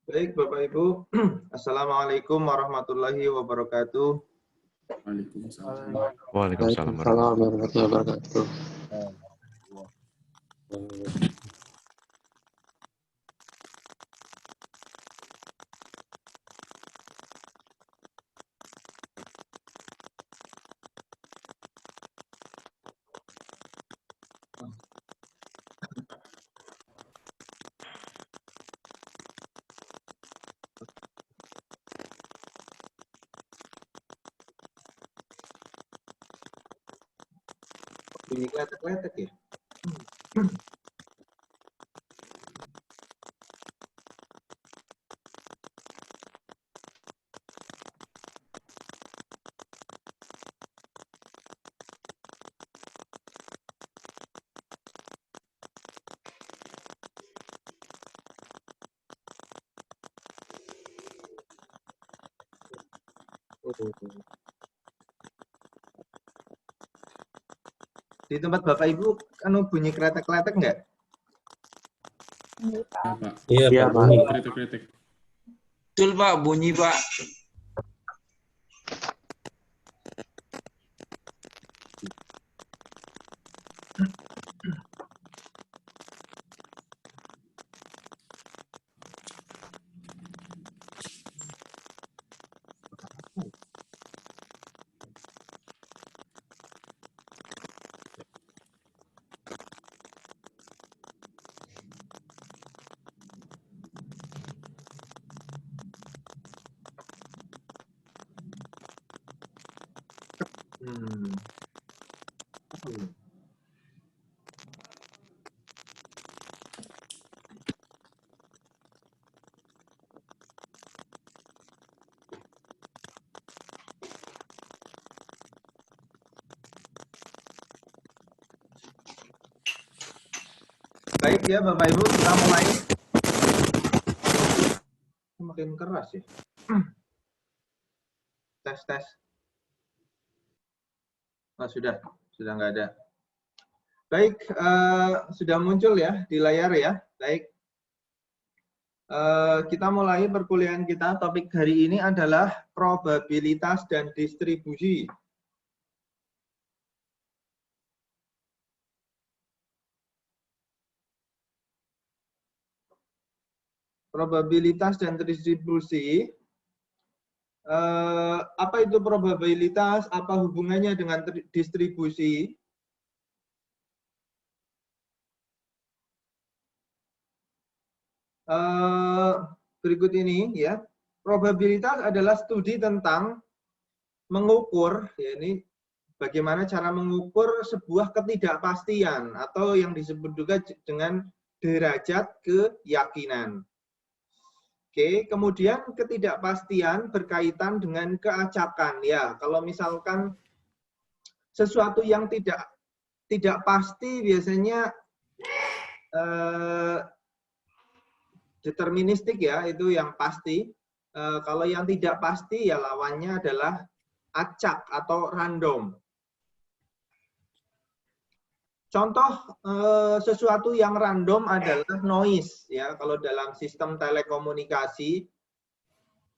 Baik, Bapak Ibu. Assalamualaikum warahmatullahi wabarakatuh. Waalaikumsalam. Waalaikumsalam warahmatullahi wabarakatuh. Bunyi kletek-kletek ya? Di tempat Bapak Ibu bunyi kletek-kletek nggak? Ya, Pak. Iya, Pak. Kritik-kritik. Betul Pak, bunyi Pak. Baik ya Bapak Ibu, kita mulai. Makin keras ya. Tes. Oh, sudah nggak ada. Baik, sudah muncul ya di layar ya. Baik. Kita mulai perkuliahan kita. Topik hari ini adalah probabilitas dan distribusi. Probabilitas dan distribusi. Apa itu probabilitas? Apa hubungannya dengan distribusi? Berikut ini ya. Probabilitas adalah studi tentang mengukur, ya ini bagaimana cara mengukur sebuah ketidakpastian atau yang disebut juga dengan derajat keyakinan. Oke, kemudian ketidakpastian berkaitan dengan keacakan. Ya, kalau misalkan sesuatu yang tidak pasti biasanya deterministik ya, itu yang pasti. Kalau yang tidak pasti ya lawannya adalah acak atau random. Contoh sesuatu yang random adalah noise ya, kalau dalam sistem telekomunikasi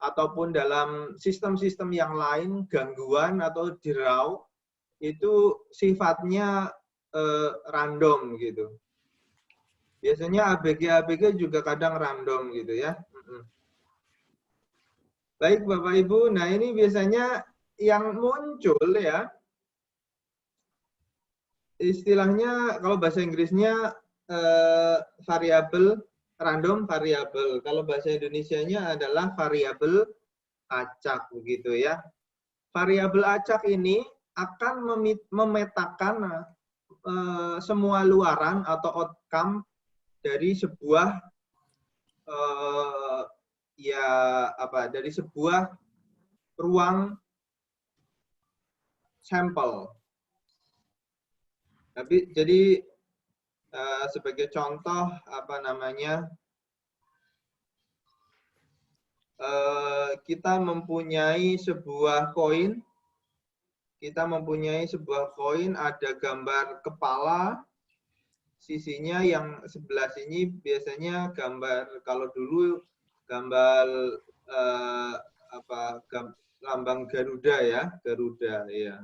ataupun dalam sistem-sistem yang lain, gangguan atau derau itu sifatnya random gitu. Biasanya ABG juga kadang random gitu ya. Baik Bapak Ibu, nah ini biasanya yang muncul ya, istilahnya kalau bahasa Inggrisnya variabel random variabel. Kalau bahasa Indonesianya adalah variabel acak begitu ya. Variabel acak ini akan memetakan semua luaran atau outcome dari sebuah dari sebuah ruang sampel. Tapi jadi sebagai contoh kita mempunyai sebuah koin. Ada gambar kepala, sisinya yang sebelah sini biasanya gambar, kalau dulu gambar lambang Garuda ya, Garuda ya.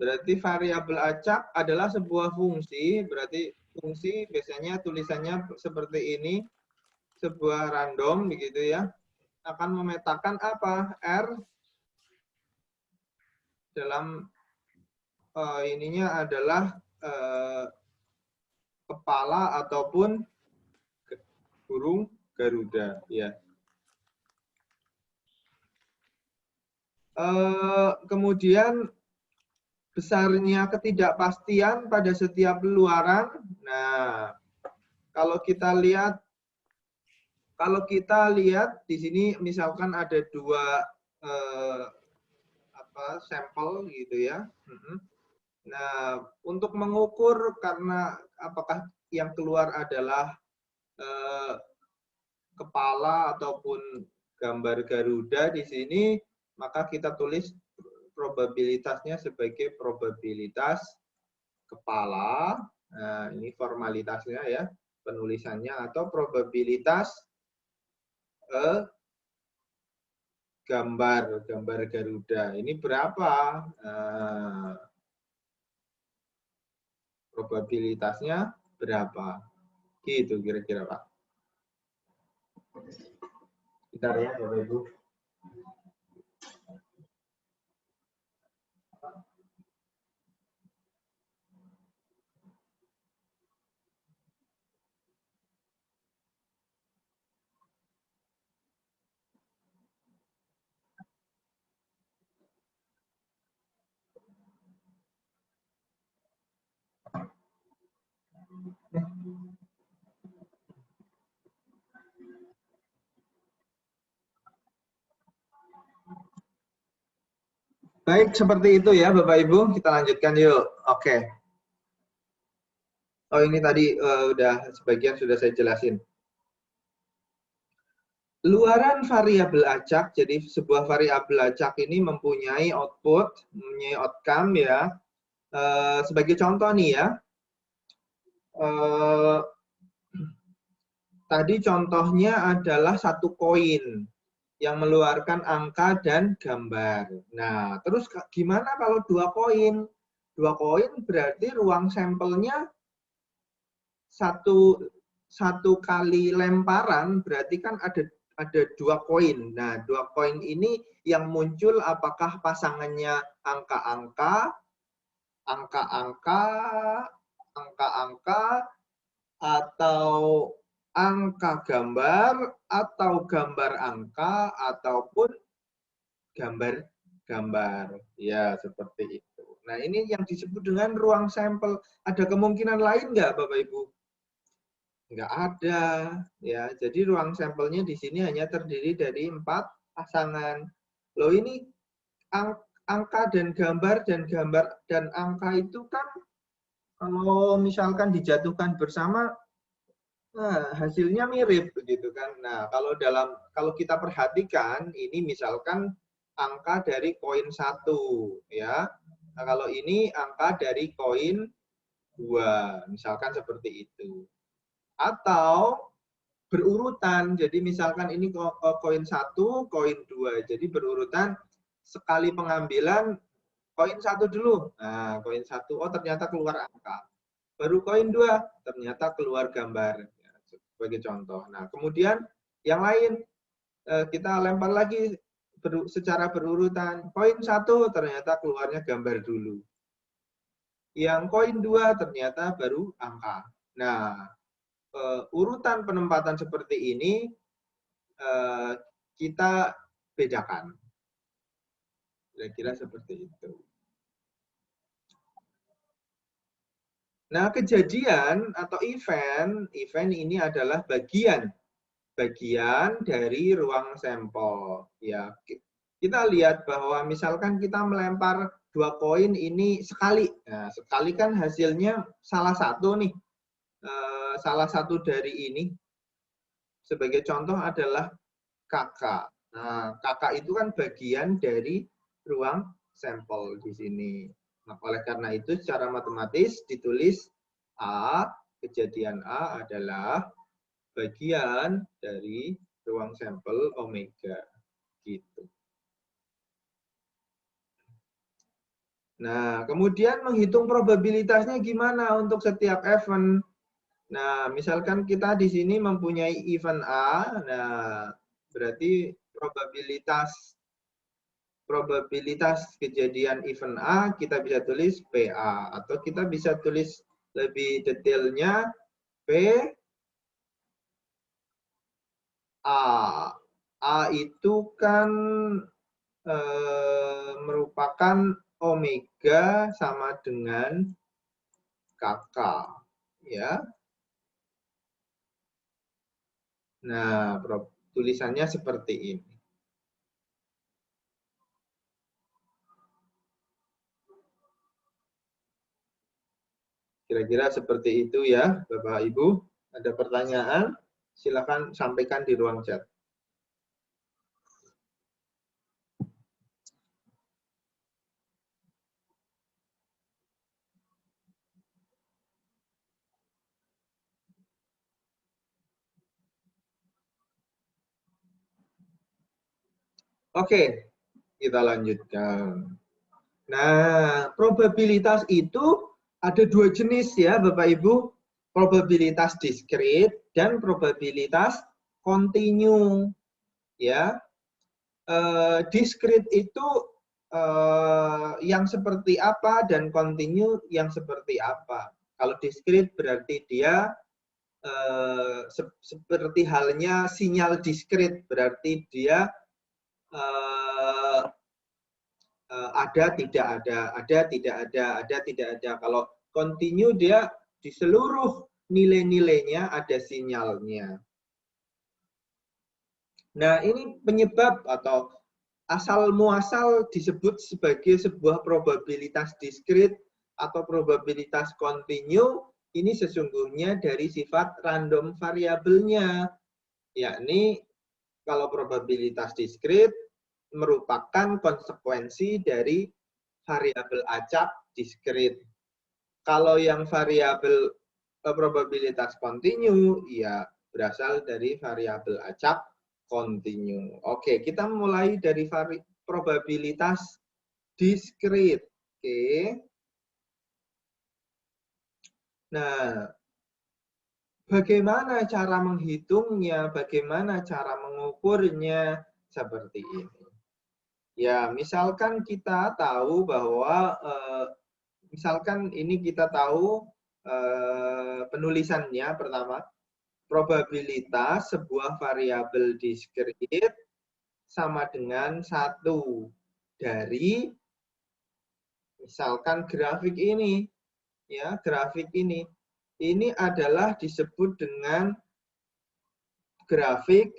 Berarti variabel acak adalah sebuah fungsi, berarti fungsi biasanya tulisannya seperti ini, sebuah random begitu ya, akan memetakan apa? R dalam ininya adalah kepala ataupun burung Garuda ya. Kemudian besarnya ketidakpastian pada setiap luaran. Nah, kalau kita lihat di sini misalkan ada dua sampel gitu ya. Nah, untuk mengukur karena apakah yang keluar adalah kepala ataupun gambar Garuda di sini, maka kita tulis probabilitasnya sebagai probabilitas kepala. Nah, ini formalitasnya ya, penulisannya, atau probabilitas gambar Garuda. Ini berapa? Probabilitasnya berapa? Gitu kira-kira, Pak. Bentar ya, Bapak Ibu. Baik, seperti itu ya Bapak Ibu. Kita lanjutkan yuk. Oke. Oh, ini tadi udah sebagian sudah saya jelasin. Luaran variabel acak, jadi sebuah variabel acak ini mempunyai output, mempunyai outcome ya. Sebagai contoh nih ya. Tadi contohnya adalah satu koin yang mengeluarkan angka dan gambar. Nah, terus gimana kalau dua koin? Dua koin berarti ruang sampelnya satu kali lemparan, berarti kan ada dua koin. Nah, dua koin ini yang muncul apakah pasangannya angka-angka, atau angka gambar, atau gambar angka, ataupun gambar. Ya, seperti itu. Nah, ini yang disebut dengan ruang sampel. Ada kemungkinan lain nggak, Bapak Ibu? Nggak ada. Ya, jadi ruang sampelnya di sini hanya terdiri dari 4 pasangan. Loh, ini angka dan gambar dan angka itu kan kalau misalkan dijatuhkan bersama, nah, hasilnya mirip begitu kan. Nah, kalau kita perhatikan ini misalkan angka dari koin 1 ya. Nah, kalau ini angka dari koin 2, misalkan seperti itu. Atau berurutan. Jadi misalkan ini koin 1, koin 2. Jadi berurutan, sekali pengambilan koin 1 dulu. Nah, koin 1 oh ternyata keluar angka. Baru koin 2 ternyata keluar gambar. Sebagai contoh. Nah, kemudian yang lain kita lempar lagi secara berurutan. Koin 1 ternyata keluarnya gambar dulu. Yang koin 2 ternyata baru angka. Nah, urutan penempatan seperti ini kita bedakan. Kira-kira seperti itu. Nah, kejadian atau event ini adalah bagian dari ruang sampel. Ya, kita lihat bahwa misalkan kita melempar 2 koin ini sekali. Nah, sekali kan hasilnya salah satu nih. Salah satu dari ini. Sebagai contoh adalah kakak. Nah, kakak itu kan bagian dari ruang sampel di sini. Nah, oleh karena itu secara matematis ditulis A, kejadian A adalah bagian dari ruang sampel omega gitu. Nah, kemudian menghitung probabilitasnya gimana untuk setiap event. Nah, misalkan kita di sini mempunyai event A, nah berarti probabilitas kejadian event A kita bisa tulis PA, atau kita bisa tulis lebih detailnya PA. A itu kan merupakan omega sama dengan KK, ya. Nah, tulisannya seperti ini. Kira-kira seperti itu ya, Bapak Ibu. Ada pertanyaan? Silakan sampaikan di ruang chat. Oke, kita lanjutkan. Nah, probabilitas itu ada dua jenis ya, Bapak Ibu. Probabilitas diskrit dan probabilitas kontinu. Ya, diskrit itu yang seperti apa dan kontinu yang seperti apa. Kalau diskrit berarti dia seperti halnya sinyal diskrit, berarti dia ada, tidak ada, ada, tidak ada, ada, tidak ada. Kalau kontinu dia di seluruh nilai-nilainya ada sinyalnya. Nah, ini penyebab atau asal muasal disebut sebagai sebuah probabilitas diskrit atau probabilitas kontinu, ini sesungguhnya dari sifat random variabelnya. Yakni kalau probabilitas diskrit merupakan konsekuensi dari variabel acak diskrit. Kalau yang variabel probabilitas kontinu, ya berasal dari variabel acak kontinu. Oke, kita mulai dari probabilitas diskrit. Oke. Nah, bagaimana cara menghitungnya, bagaimana cara mengukurnya, seperti ini. Ya, misalkan kita tahu bahwa, misalkan ini kita tahu penulisannya pertama, probabilitas sebuah variabel diskrit sama dengan 1 dari misalkan grafik ini. Ya, grafik ini. Ini adalah disebut dengan grafik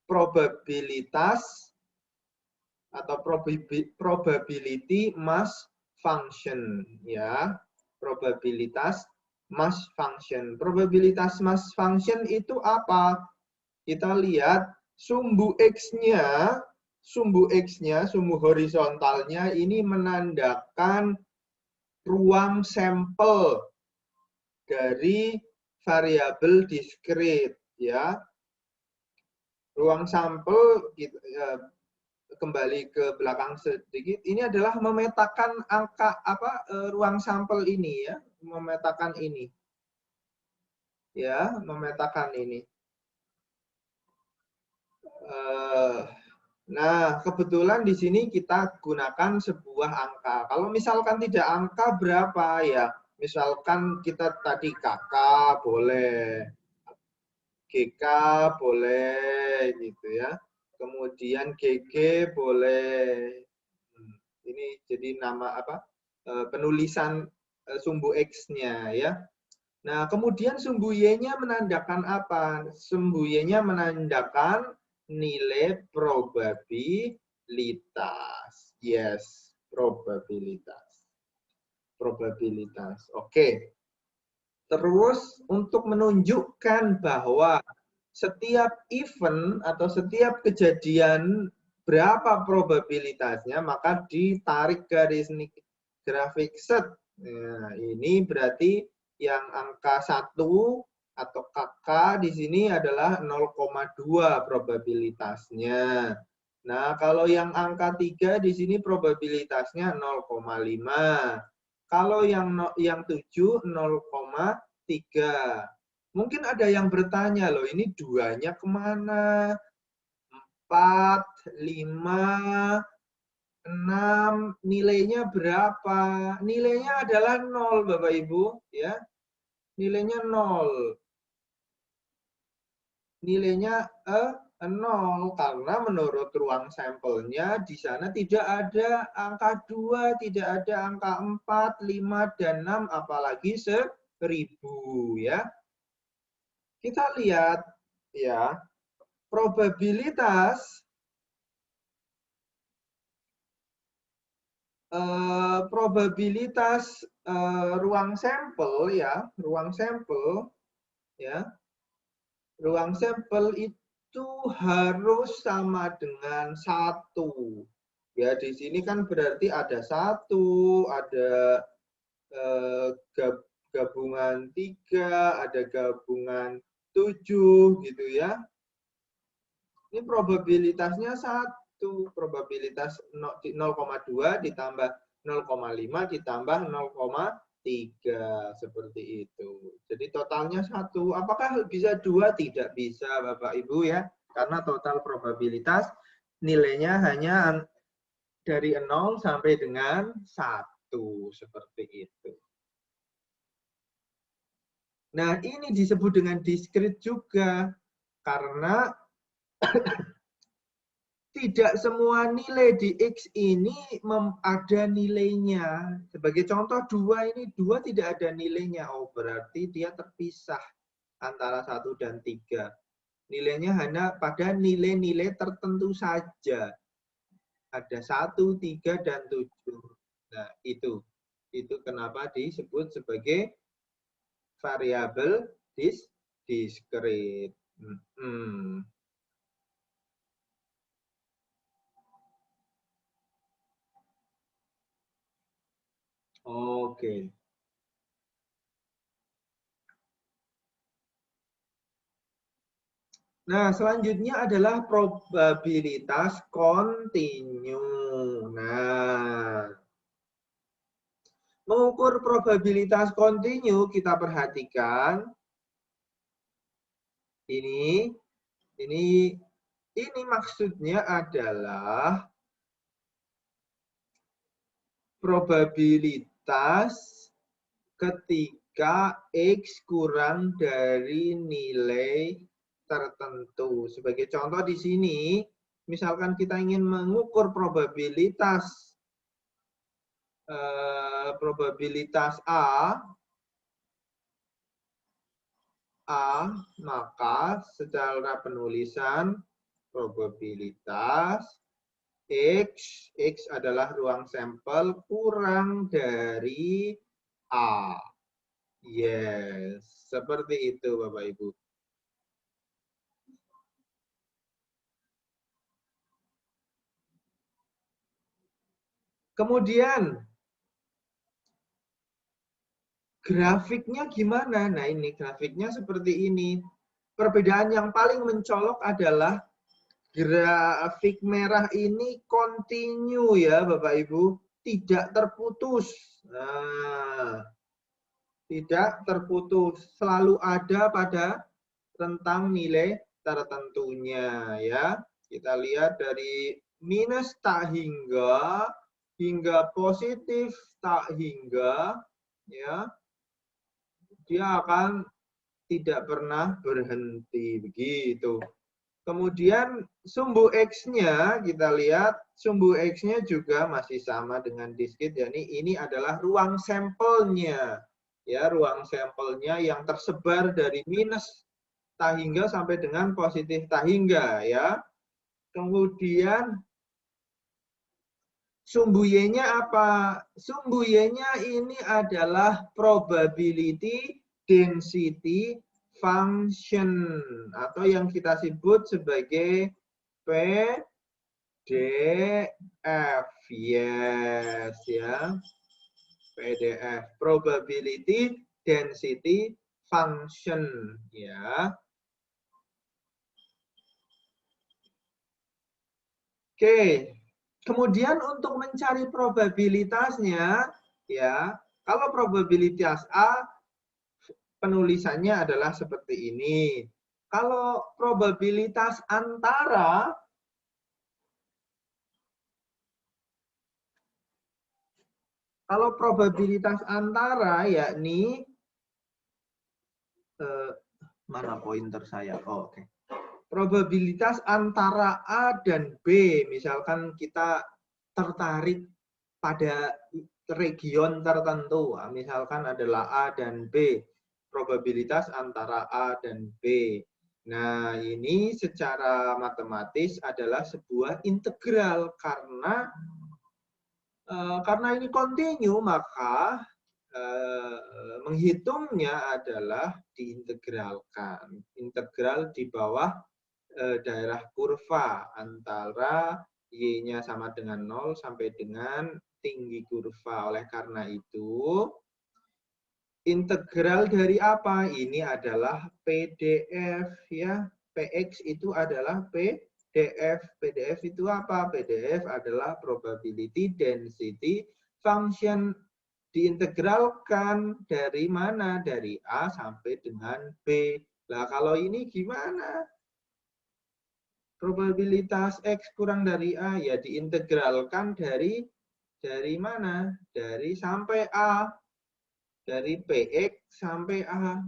probabilitas atau probability mass function, ya. Probabilitas mass function. Probabilitas mass function itu apa? Kita lihat sumbu X-nya, sumbu horizontalnya ini menandakan ruang sampel dari variabel diskrit, ya. Ruang sampel kembali ke belakang sedikit, ini adalah memetakan angka ruang sampel ini, ya, memetakan ini. Ya, memetakan ini. Nah, kebetulan di sini kita gunakan sebuah angka. Kalau misalkan tidak angka berapa ya? Misalkan kita tadi KK boleh, GK boleh gitu ya. Kemudian GG boleh. Ini jadi nama apa? Penulisan sumbu X-nya ya. Nah, kemudian sumbu Y-nya menandakan apa? Sumbu Y-nya menandakan nilai probabilitas. Yes, probabilitas. Probabilitas. Oke. Terus untuk menunjukkan bahwa setiap event atau setiap kejadian berapa probabilitasnya, maka ditarik garis grafik set. Nah, ini berarti yang angka 1 atau KK di sini adalah 0,2 probabilitasnya. Nah, kalau yang angka 3 di sini probabilitasnya 0,5. Kalau yang 7 0,3. Mungkin ada yang bertanya, loh ini duanya kemana? 4, 5, 6, nilainya berapa? Nilainya adalah 0, Bapak Ibu. Ya, nilainya 0. Nilainya 0 karena menurut ruang sampelnya di sana tidak ada angka 2, tidak ada angka 4, 5, dan 6, apalagi 1000 ya. Kita lihat ya, probabilitas ruang sampel ya, ruang sampel itu harus sama dengan 1. Ya, di sini kan berarti ada 1, ada gabungan 3, ada gabungan 7 gitu ya. Ini probabilitasnya 1, probabilitas 0,2 ditambah 0,5 ditambah 0,3 seperti itu. Jadi totalnya 1. Apakah bisa 2? Tidak bisa Bapak Ibu ya. Karena total probabilitas nilainya hanya dari 0 sampai dengan 1 seperti itu. Nah, ini disebut dengan diskrit juga karena tidak semua nilai di X ini ada nilainya. Sebagai contoh 2 ini, 2 tidak ada nilainya. Oh, berarti dia terpisah antara 1 dan 3. Nilainya hanya pada nilai-nilai tertentu saja. Ada 1, 3, dan 7. Nah, itu. Itu kenapa disebut sebagai variabel diskrit. Oke. Nah, selanjutnya adalah probabilitas kontinu. Nah, mengukur probabilitas kontinu kita perhatikan ini maksudnya adalah probabilitas ketika X kurang dari nilai tertentu. Sebagai contoh di sini, misalkan kita ingin mengukur probabilitas A, maka secara penulisan probabilitas X adalah ruang sampel kurang dari A. Yes, seperti itu Bapak Ibu. Kemudian grafiknya gimana? Nah, ini grafiknya seperti ini. Perbedaan yang paling mencolok adalah grafik merah ini kontinu ya Bapak Ibu, tidak terputus. Nah, tidak terputus, selalu ada pada rentang nilai tertentunya ya. Kita lihat dari minus tak hingga positif tak hingga ya. Dia akan tidak pernah berhenti begitu. Kemudian sumbu X-nya kita lihat, sumbu X-nya juga masih sama dengan diskrit, yakni ini adalah ruang sampelnya. Ya, ruang sampelnya yang tersebar dari minus tak hingga sampai dengan positif tak hingga ya. Kemudian sumbu Y-nya apa? Sumbu Y-nya ini adalah probability density function atau yang kita sebut sebagai PDF. Yes ya. PDF, probability density function ya. Oke. Kemudian untuk mencari probabilitasnya ya, kalau probabilitas A penulisannya adalah seperti ini. Kalau probabilitas antara yakni mana pointer saya? Oh, oke. Probabilitas antara A dan B, misalkan kita tertarik pada region tertentu, misalkan adalah A dan B, probabilitas antara A dan B. Nah, ini secara matematis adalah sebuah integral karena ini kontinu, maka menghitungnya adalah diintegralkan. Integral di bawah daerah kurva antara Y-nya sama dengan 0 sampai dengan tinggi kurva. Oleh karena itu, integral dari apa? Ini adalah PDF ya. PX itu adalah PDF. PDF itu apa? PDF adalah probability density function. Diintegralkan dari mana? Dari A sampai dengan B. Nah, kalau ini gimana? Probabilitas X kurang dari A, ya diintegralkan dari mana? Dari sampai A. Dari PX sampai A.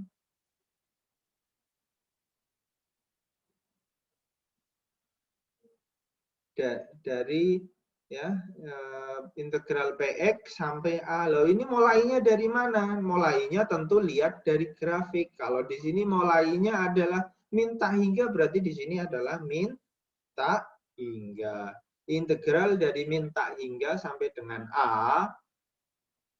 Dari ya integral PX sampai A. Loh, ini mulainya dari mana? Mulainya tentu lihat dari grafik. Kalau di sini mulainya adalah minta hingga, berarti di sini adalah minta hingga. Integral dari minta hingga sampai dengan A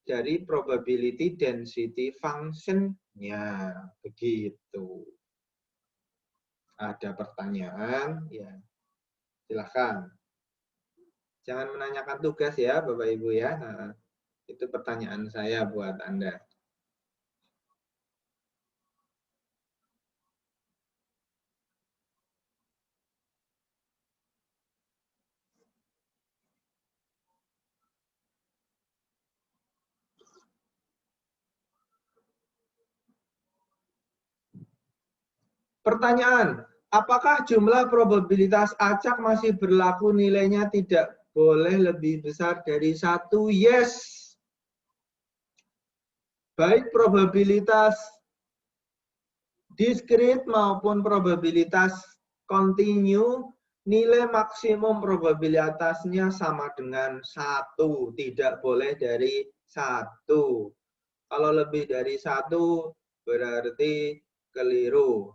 dari probability density function-nya. Begitu. Ada pertanyaan? Ya. Silahkan. Jangan menanyakan tugas ya, Bapak Ibu ya. Nah, itu pertanyaan saya buat Anda. Pertanyaan, apakah jumlah probabilitas acak masih berlaku, nilainya tidak boleh lebih besar dari 1? Yes. Baik probabilitas diskrit maupun probabilitas kontinu, nilai maksimum probabilitasnya sama dengan 1. Tidak boleh dari 1. Kalau lebih dari 1 berarti keliru.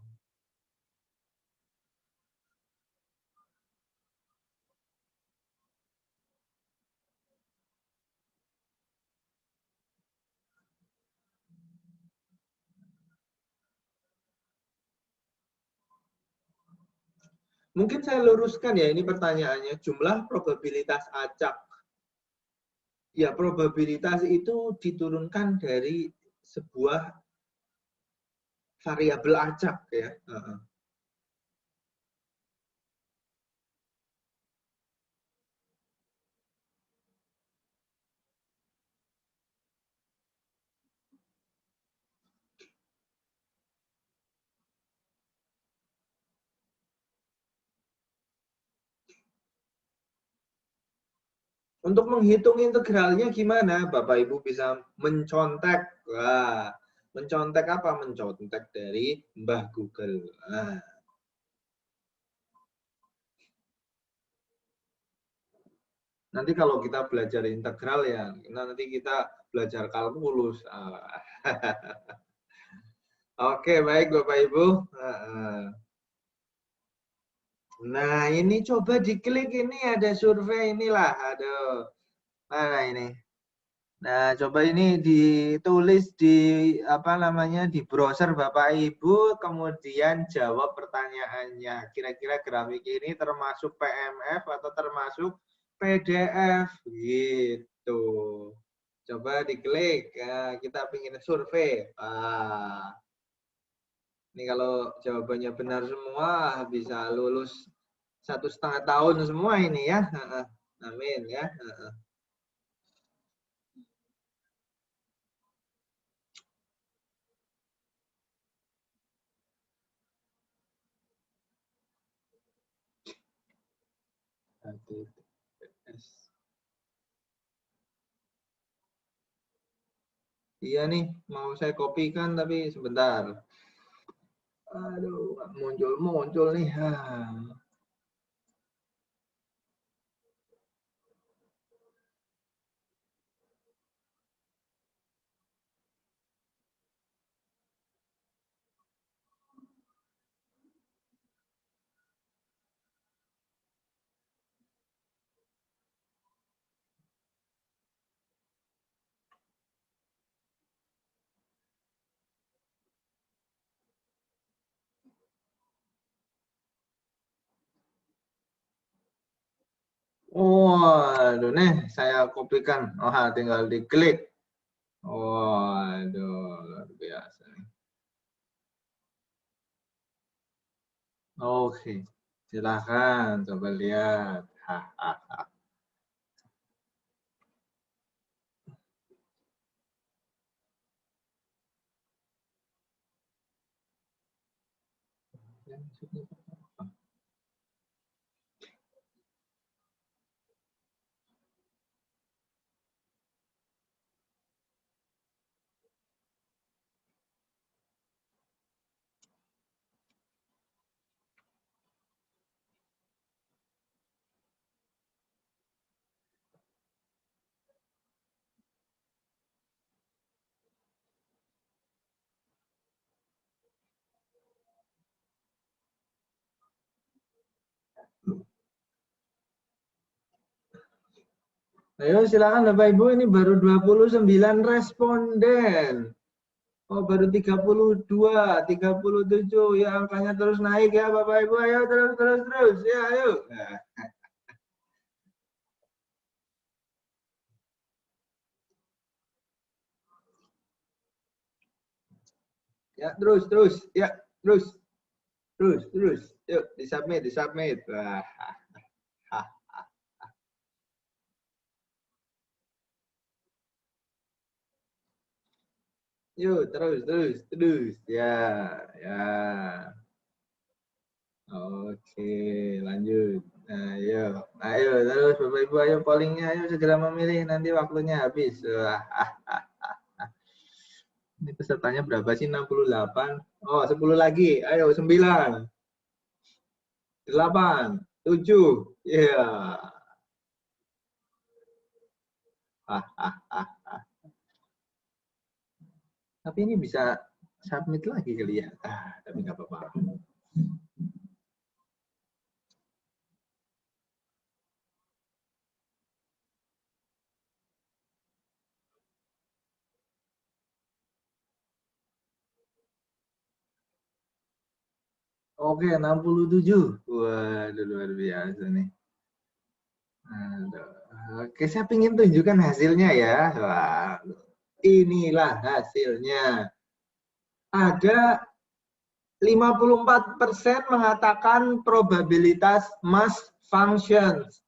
Mungkin saya luruskan ya, ini pertanyaannya, jumlah probabilitas acak. Ya, probabilitas itu diturunkan dari sebuah variabel acak ya. Untuk menghitung integralnya gimana? Bapak Ibu bisa mencontek. Wah, mencontek apa? Mencontek dari Mbah Google. Nah. Nanti kalau kita belajar integral ya, nanti kita belajar kalkulus. Oke, baik Bapak Ibu. Nah, ini coba diklik, ini ada survei inilah. Aduh. Mana ini? Nah, coba ini ditulis di apa namanya di browser Bapak Ibu, kemudian jawab pertanyaannya. Kira-kira grafik ini termasuk PMF atau termasuk PDF gitu. Coba diklik. Nah, kita ingin survei. Ini kalau jawabannya benar semua bisa lulus 1,5 tahun semua ini ya. Amin ya. Iya nih, mau saya kopikan tapi sebentar. Aduh, muncul nih. Waduh, nih saya kopikan. Oh, tinggal diklik. Waduh, luar biasa. Oke, silahkan coba lihat. Ayo silakan Bapak Ibu, ini baru 29 responden. Oh, baru 32, 37. Ya, angkanya terus naik ya Bapak Ibu. Ayo terus. Ya, ayo. Ya, terus. Ya, terus. Yuk, disubmit. Wah. Yuk, terus. Ya. Oke, lanjut. Nah, ayo terus Bapak Ibu, ayo pollingnya, ayo segera memilih, nanti waktunya habis. Wah. Ini pesertanya berapa sih? 68. Oh, 10 lagi. Ayo, 9. 8. 7. Ya. Tapi ini bisa submit lagi kali ya. Tapi nggak apa-apa. Oke, 67. Waduh, luar biasa nih. Aduh. Oke, saya ingin tunjukkan hasilnya ya. Wah, inilah hasilnya. Ada 54% mengatakan probabilitas mass functions.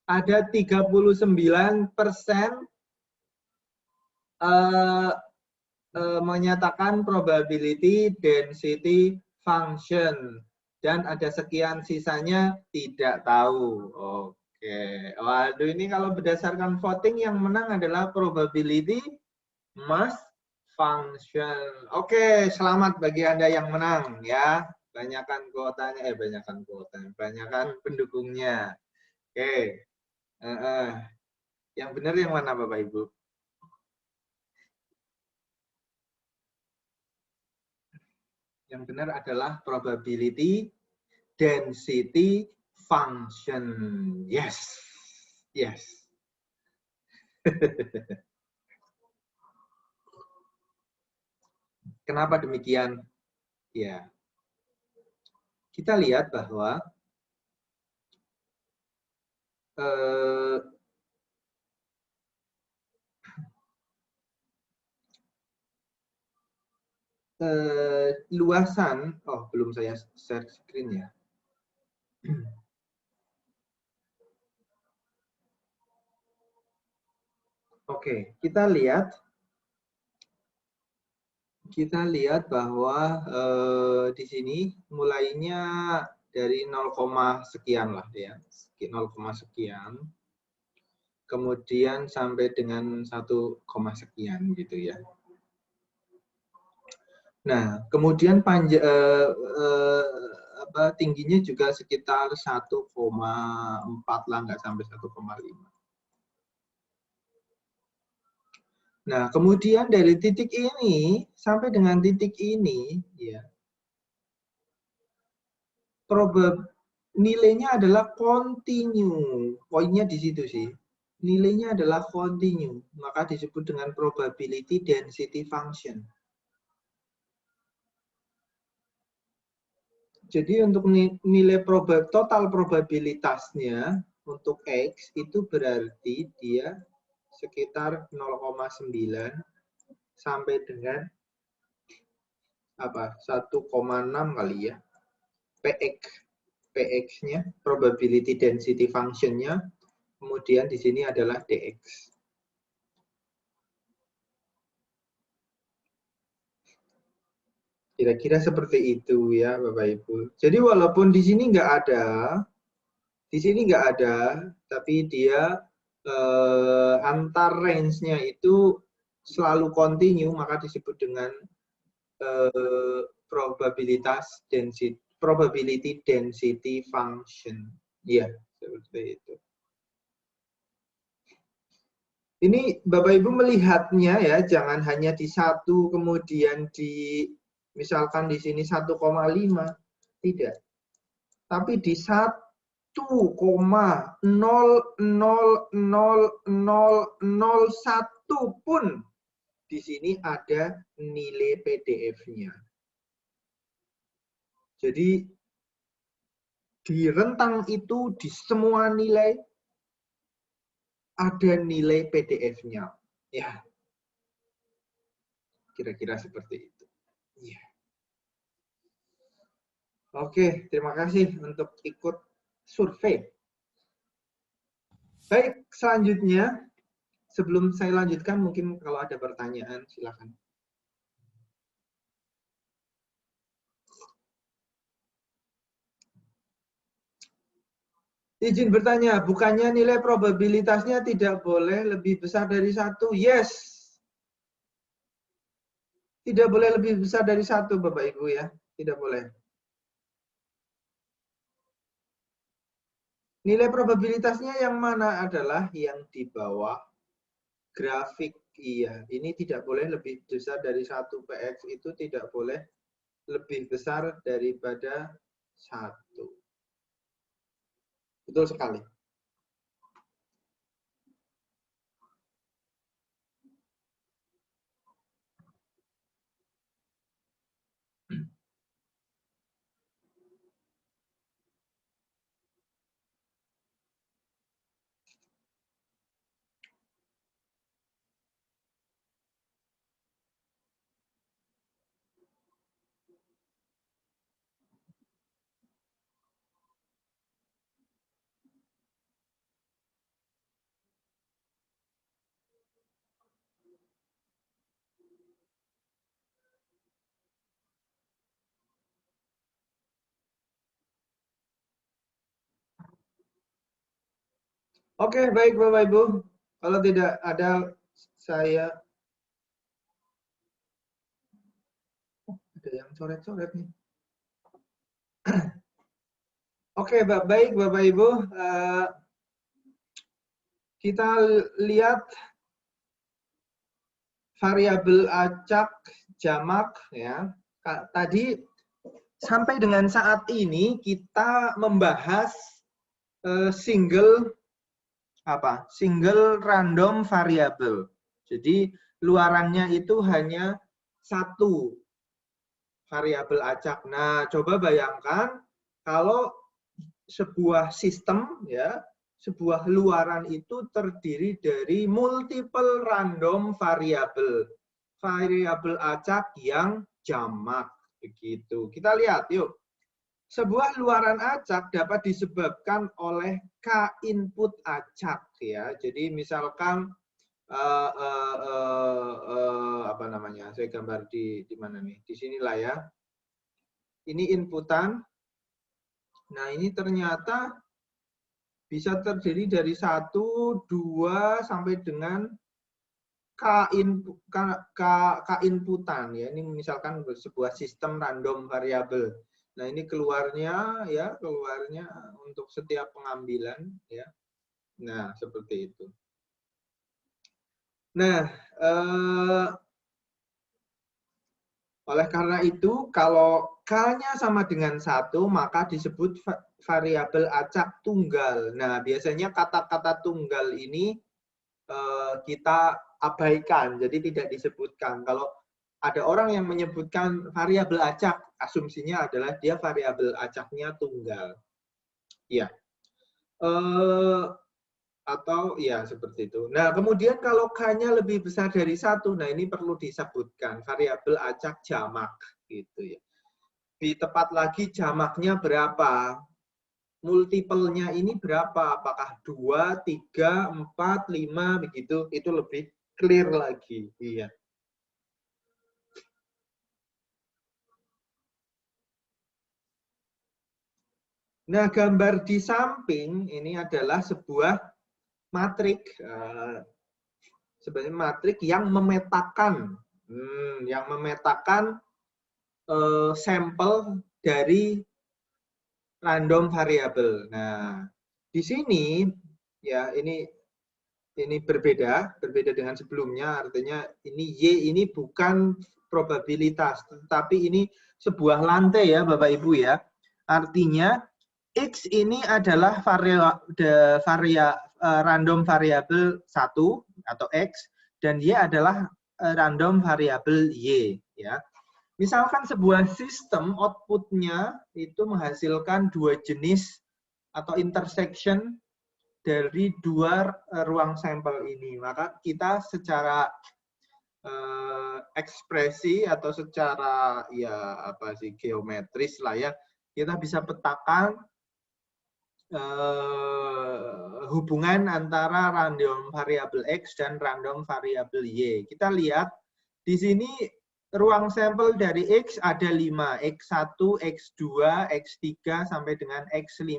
Ada 39% menyatakan probability density function. Dan ada sekian sisanya tidak tahu. Oke. Waduh, ini kalau berdasarkan voting yang menang adalah probability mass function. Oke, selamat bagi Anda yang menang ya. Banyakan kuotanya, banyakan pendukungnya. Oke. Yang benar yang mana Bapak Ibu? Yang benar adalah probability density function. Yes. Kenapa demikian? Ya. Kita lihat bahwa luasan, oh belum saya share screen ya. Oke, kita lihat bahwa di sini mulainya dari 0, sekian lah ya, 0, sekian, kemudian sampai dengan 1, sekian gitu ya. Nah, kemudian tingginya juga sekitar 1,4 lah, nggak sampai 1,5. Nah, kemudian dari titik ini sampai dengan titik ini, ya, nilainya adalah continue. Poinnya di situ sih. Nilainya adalah continue, maka disebut dengan probability density function. Jadi untuk nilai total probabilitasnya untuk X itu berarti dia sekitar 0,9 sampai dengan 1,6 kali ya. PX-nya, probability density function-nya, kemudian di sini adalah DX. Kira-kira seperti itu ya Bapak Ibu. Jadi walaupun di sini nggak ada, tapi dia antar range-nya itu selalu continue, maka disebut dengan probability density function. Ya, seperti itu. Ini Bapak Ibu melihatnya ya, jangan hanya di satu kemudian misalkan di sini 1,5, tidak. Tapi di 1,0000001 pun di sini ada nilai PDF-nya. Jadi di rentang itu di semua nilai ada nilai PDF-nya. Ya. Kira-kira seperti itu. Ya. Oke, terima kasih untuk ikut survei. Baik, selanjutnya, sebelum saya lanjutkan, mungkin kalau ada pertanyaan, silakan. Izin bertanya, bukannya nilai probabilitasnya tidak boleh lebih besar dari 1? Yes. Tidak boleh lebih besar dari 1, Bapak Ibu ya. Tidak boleh. Nilai probabilitasnya yang mana adalah yang di bawah grafik. Iya, ini tidak boleh lebih besar dari 1. PX itu tidak boleh lebih besar daripada 1. Betul sekali. Oke, baik Bapak Ibu. Kalau tidak ada, saya... ada yang coret-coret nih. Oke, baik Bapak Ibu. Kita lihat variabel acak, jamak. Ya. Tadi sampai dengan saat ini kita membahas single random variable. Jadi luarannya itu hanya satu variabel acak. Nah, coba bayangkan kalau sebuah sistem ya, sebuah luaran itu terdiri dari multiple random variable. Variabel acak yang jamak. Begitu. Kita lihat yuk. Sebuah luaran acak dapat disebabkan oleh K input acak ya. Jadi misalkan apa namanya? Saya gambar di mana nih? Di sinilah ya. Ini inputan. Nah, ini ternyata bisa terdiri dari 1, 2 sampai dengan K inputan ya. Ini misalkan sebuah sistem random variabel. Nah, ini keluarnya ya, keluarnya untuk setiap pengambilan ya. Nah, seperti itu. Nah, oleh karena itu kalau K-nya sama dengan 1, maka disebut variabel acak tunggal. Nah, biasanya kata-kata tunggal ini kita abaikan, jadi tidak disebutkan. Kalau ada orang yang menyebutkan variabel acak, asumsinya adalah dia variabel acaknya tunggal. Ya. Atau ya seperti itu. Nah, kemudian kalau K-nya lebih besar dari 1, nah ini perlu disebutkan variabel acak jamak gitu ya. Lebih tepat lagi jamaknya berapa? Multipelnya ini berapa? Apakah 2, 3, 4, 5 begitu? Itu lebih clear lagi. Iya. Nah, gambar di samping ini adalah sebuah matrik, sebenarnya matrik yang memetakan, sampel dari random variabel. Nah, di sini ya ini berbeda dengan sebelumnya. Artinya ini Y ini bukan probabilitas, tetapi ini sebuah lantai ya Bapak Ibu ya. Artinya X ini adalah random variabel 1 atau X, dan Y adalah random variabel Y. Ya. Misalkan sebuah sistem outputnya itu menghasilkan 2 jenis atau intersection dari 2 ruang sampel ini. Maka kita secara ekspresi atau secara ya apa sih geometris lah ya, kita bisa petakan hubungan antara random variabel X dan random variabel Y. Kita lihat di sini ruang sampel dari X ada 5, X1, X2, X3 sampai dengan X5.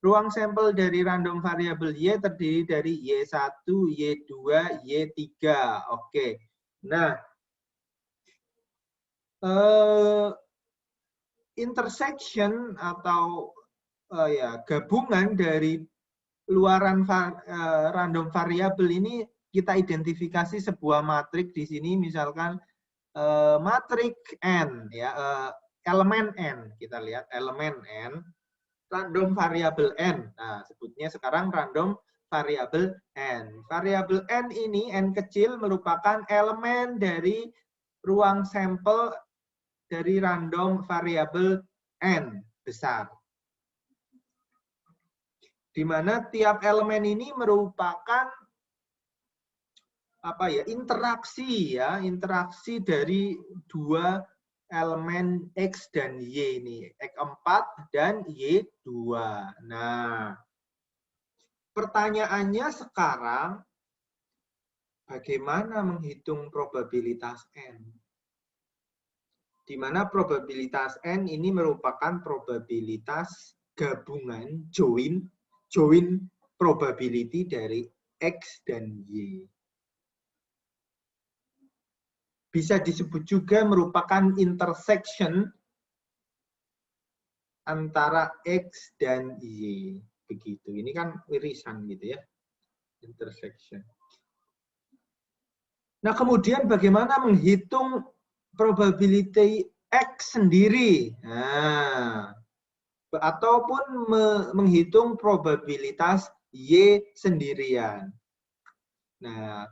Ruang sampel dari random variabel Y terdiri dari Y1, Y2, Y3. Oke. Nah, intersection atau ya gabungan dari luaran random variabel ini kita identifikasi sebuah matrik di sini, misalkan matrik N ya, elemen N. Kita lihat elemen N, random variabel N. Nah, sebutnya sekarang random variabel N. Variabel N ini, N kecil, merupakan elemen dari ruang sampel dari random variabel N besar. Di mana tiap elemen ini merupakan apa ya, interaksi dari 2 elemen X dan Y ini, X4 dan Y2. Nah, pertanyaannya sekarang, bagaimana menghitung probabilitas N? Di mana probabilitas N ini merupakan probabilitas gabungan, join probability dari X dan Y. Bisa disebut juga merupakan intersection antara X dan Y. Begitu. Ini kan irisan gitu ya. Intersection. Nah, kemudian bagaimana menghitung probability X sendiri? Nah, ataupun menghitung probabilitas Y sendirian. Nah,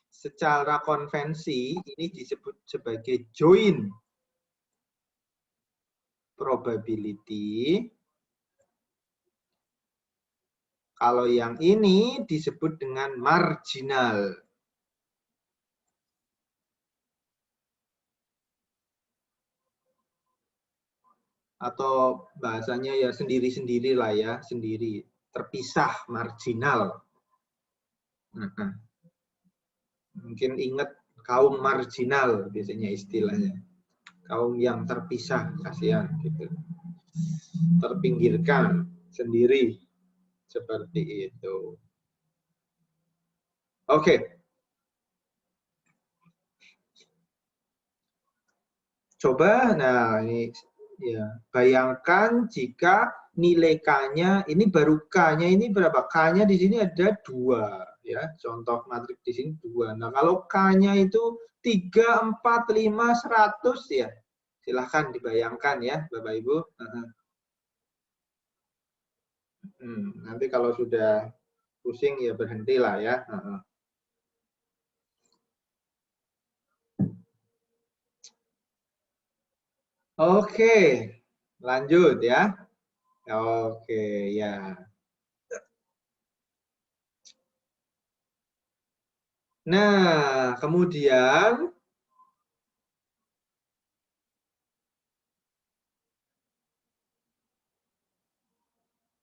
secara konvensi ini disebut sebagai joint probability. Kalau yang ini disebut dengan marginal. atau bahasanya ya sendiri-sendiri lah ya, sendiri, terpisah, marginal. Mungkin ingat kaum marginal biasanya istilahnya, kaum yang terpisah, kasihan gitu, terpinggirkan sendiri, seperti itu. Oke. Coba, nah ini ya, bayangkan jika nilai K-nya, ini baru K-nya ini berapa? K-nya di sini ada 2 ya, contoh matriks di sini 2. Nah, kalau K-nya itu 3, 4, 5, 100 ya. Silahkan dibayangkan ya, Bapak Ibu. Nanti kalau sudah pusing ya berhentilah ya. Oke, lanjut ya. Oke, ya. Nah, kemudian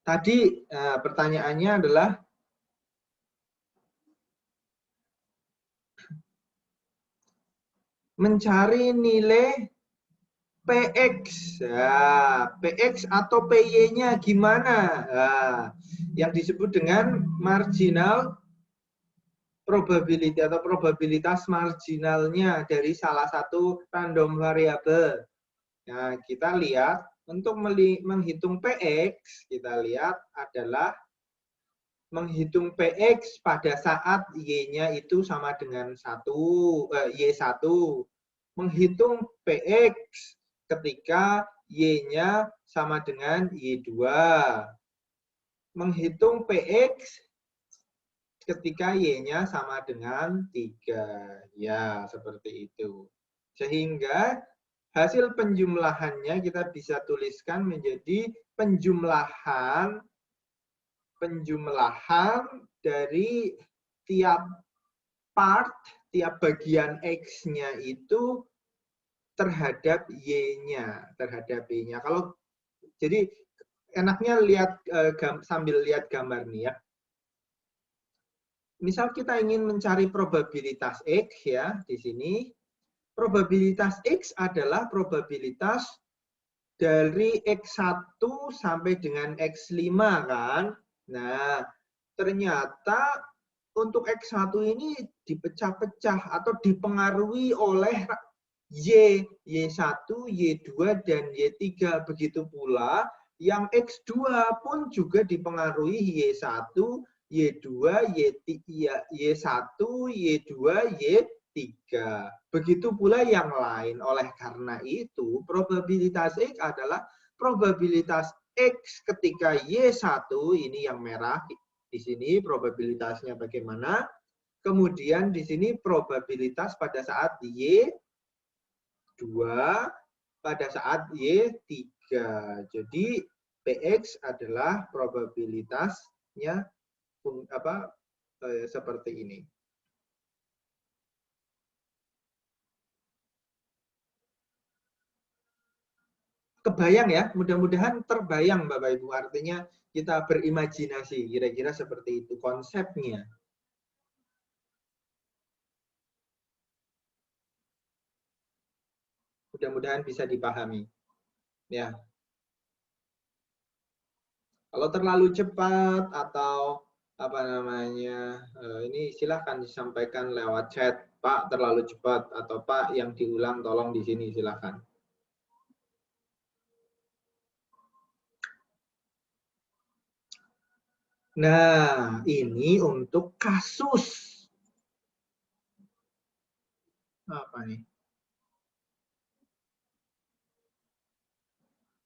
tadi pertanyaannya adalah mencari nilai PX. Nah, PX atau PY-nya gimana? Nah, yang disebut dengan marginal probability atau probabilitas marginalnya dari salah satu random variable. Nah, kita lihat untuk menghitung PX, kita lihat adalah menghitung PX pada saat Y-nya itu sama dengan Y1. Menghitung PX ketika Y-nya sama dengan Y2. Menghitung PX ketika Y-nya sama dengan 3. Ya, seperti itu. Sehingga hasil penjumlahannya kita bisa tuliskan menjadi penjumlahan dari tiap part, tiap bagian X-nya itu terhadap Y-nya, terhadap Y-nya. Kalau jadi enaknya lihat sambil lihat gambar nih ya. Misal kita ingin mencari probabilitas X ya di sini. Probabilitas X adalah probabilitas dari X1 sampai dengan X5 kan. Nah, ternyata untuk X1 ini dipecah-pecah atau dipengaruhi oleh Y1, Y2, dan Y3. Begitu pula yang X2 pun juga dipengaruhi Y1, Y2, Y1, Y2, Y3. Begitu pula yang lain. Oleh karena itu, probabilitas X adalah probabilitas X ketika Y1, ini yang merah, di sini probabilitasnya bagaimana. Kemudian di sini probabilitas pada saat Y2 pada saat Y3. Jadi PX adalah probabilitasnya seperti ini. Kebayang ya, mudah-mudahan terbayang Bapak Ibu, artinya kita berimajinasi, kira-kira seperti itu konsepnya. Mudah-mudahan bisa dipahami. Ya. Kalau terlalu cepat atau ini silahkan disampaikan lewat chat, Pak terlalu cepat, atau Pak yang diulang tolong di sini silahkan. Nah, ini untuk kasus. Apa nih?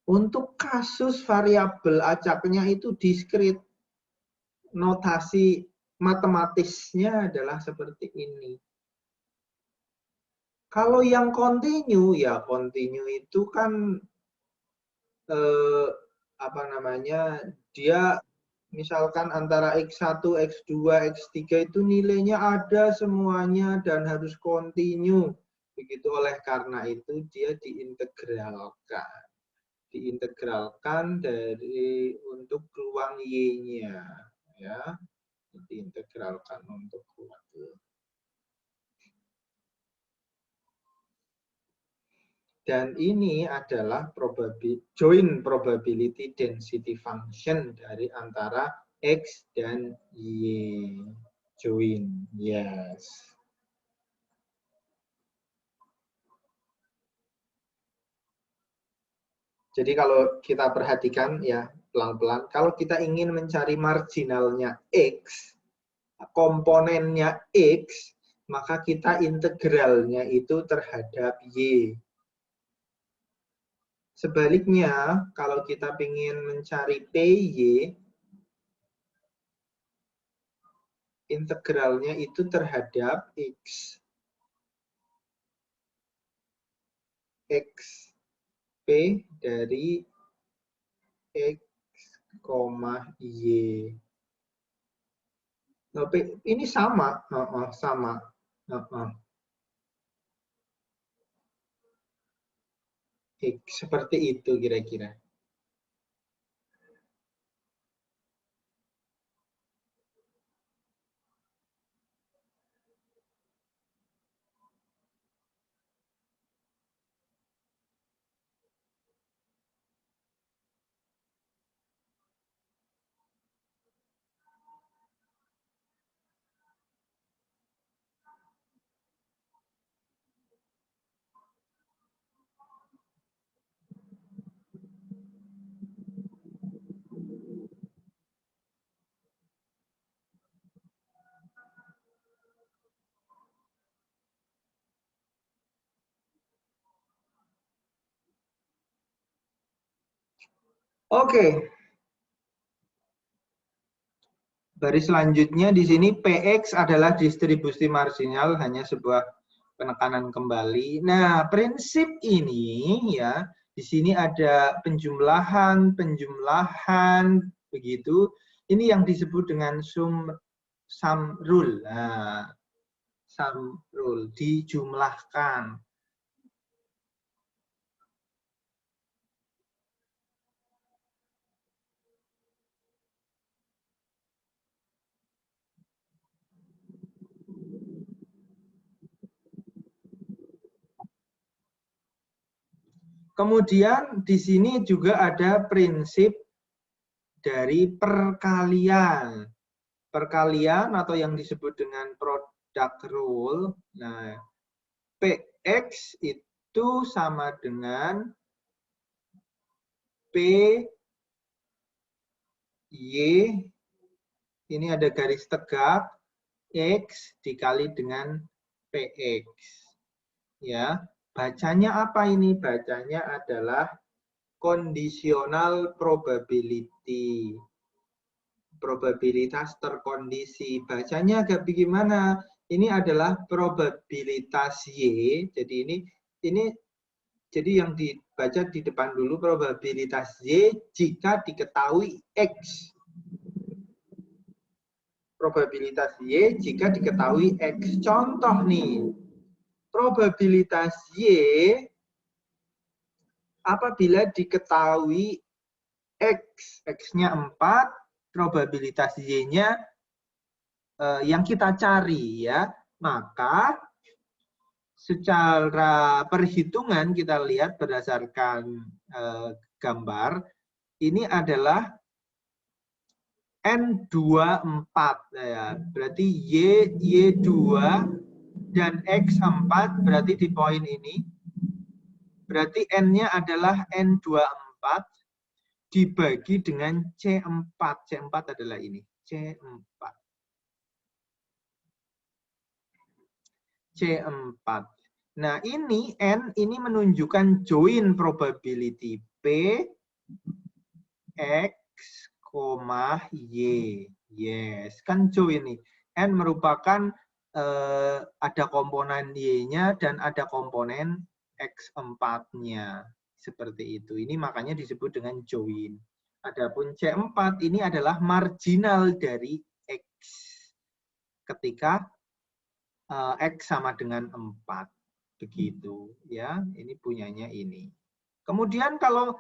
Untuk kasus variabel acaknya itu diskrit. Notasi matematisnya adalah seperti ini. Kalau yang kontinu, ya kontinu itu kan dia misalkan antara X1, X2, X3 itu nilainya ada semuanya dan harus kontinu. Begitu oleh karena itu dia diintegralkan. diintegralkan dari untuk ruang Y-nya, ya. Diintegralkan untuk ruang Y. Dan ini adalah joint probability density function dari antara X dan Y. Join, yes. Jadi kalau kita perhatikan ya pelan-pelan, kalau kita ingin mencari marginalnya X, komponennya X, maka kita integralnya itu terhadap Y. Sebaliknya, kalau kita ingin mencari PY, integralnya itu terhadap X. X, P dari X, Y. Nah, ini sama, sama. Seperti itu kira-kira. Oke. Baris selanjutnya di sini PX adalah distribusi marginal, hanya sebuah penekanan kembali. Nah, prinsip ini ya, di sini ada penjumlahan, begitu. Ini yang disebut dengan sum rule. Nah, sum rule dijumlahkan. Kemudian di sini juga ada prinsip dari perkalian. Perkalian atau yang disebut dengan product rule. Nah, PX itu sama dengan PY, ini ada garis tegak, X dikali dengan PX. Ya, bacanya apa ini? Bacanya adalah conditional probability. Probabilitas terkondisi. Bacanya agak bagaimana? Ini adalah probabilitas Y. Jadi ini jadi yang dibaca di depan dulu probabilitas Y jika diketahui X. Probabilitas Y jika diketahui X. Contoh nih. Probabilitas Y apabila diketahui X, X-nya 4, probabilitas Y-nya yang kita cari ya, maka secara perhitungan kita lihat berdasarkan gambar, ini adalah N24 ya. Berarti Y2 dan X4 berarti di poin ini. Berarti N-nya adalah N24 dibagi dengan C4. C4 adalah ini. C4. C4. Nah, ini N ini menunjukkan join probability P X, Y. Yes, kan join nih. N merupakan ada komponen Y-nya dan ada komponen X4-nya. Seperti itu. Ini makanya disebut dengan join. Adapun C4 ini adalah marginal dari X. Ketika X sama dengan 4. Begitu ya. Ini punyanya ini. Kemudian kalau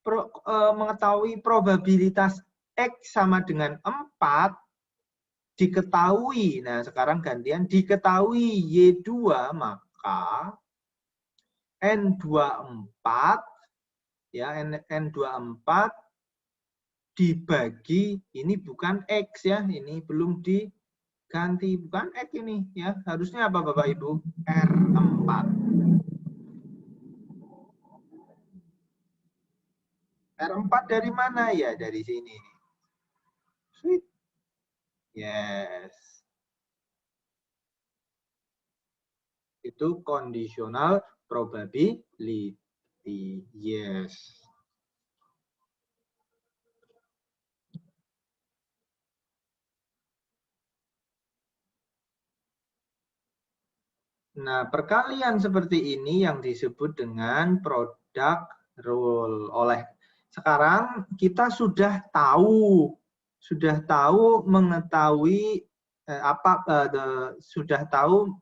mengetahui probabilitas X sama dengan 4, diketahui. Nah, sekarang gantian diketahui Y2, maka N24 ya, N24 dibagi, ini bukan X ya, ini belum diganti, bukan X ini ya. Harusnya apa Bapak Ibu? R4. R4 dari mana ya? Dari sini. Sweet. Yes. Itu conditional probability. Yes. Nah, perkalian seperti ini yang disebut dengan product rule. Sekarang kita sudah tahu mengetahui sudah tahu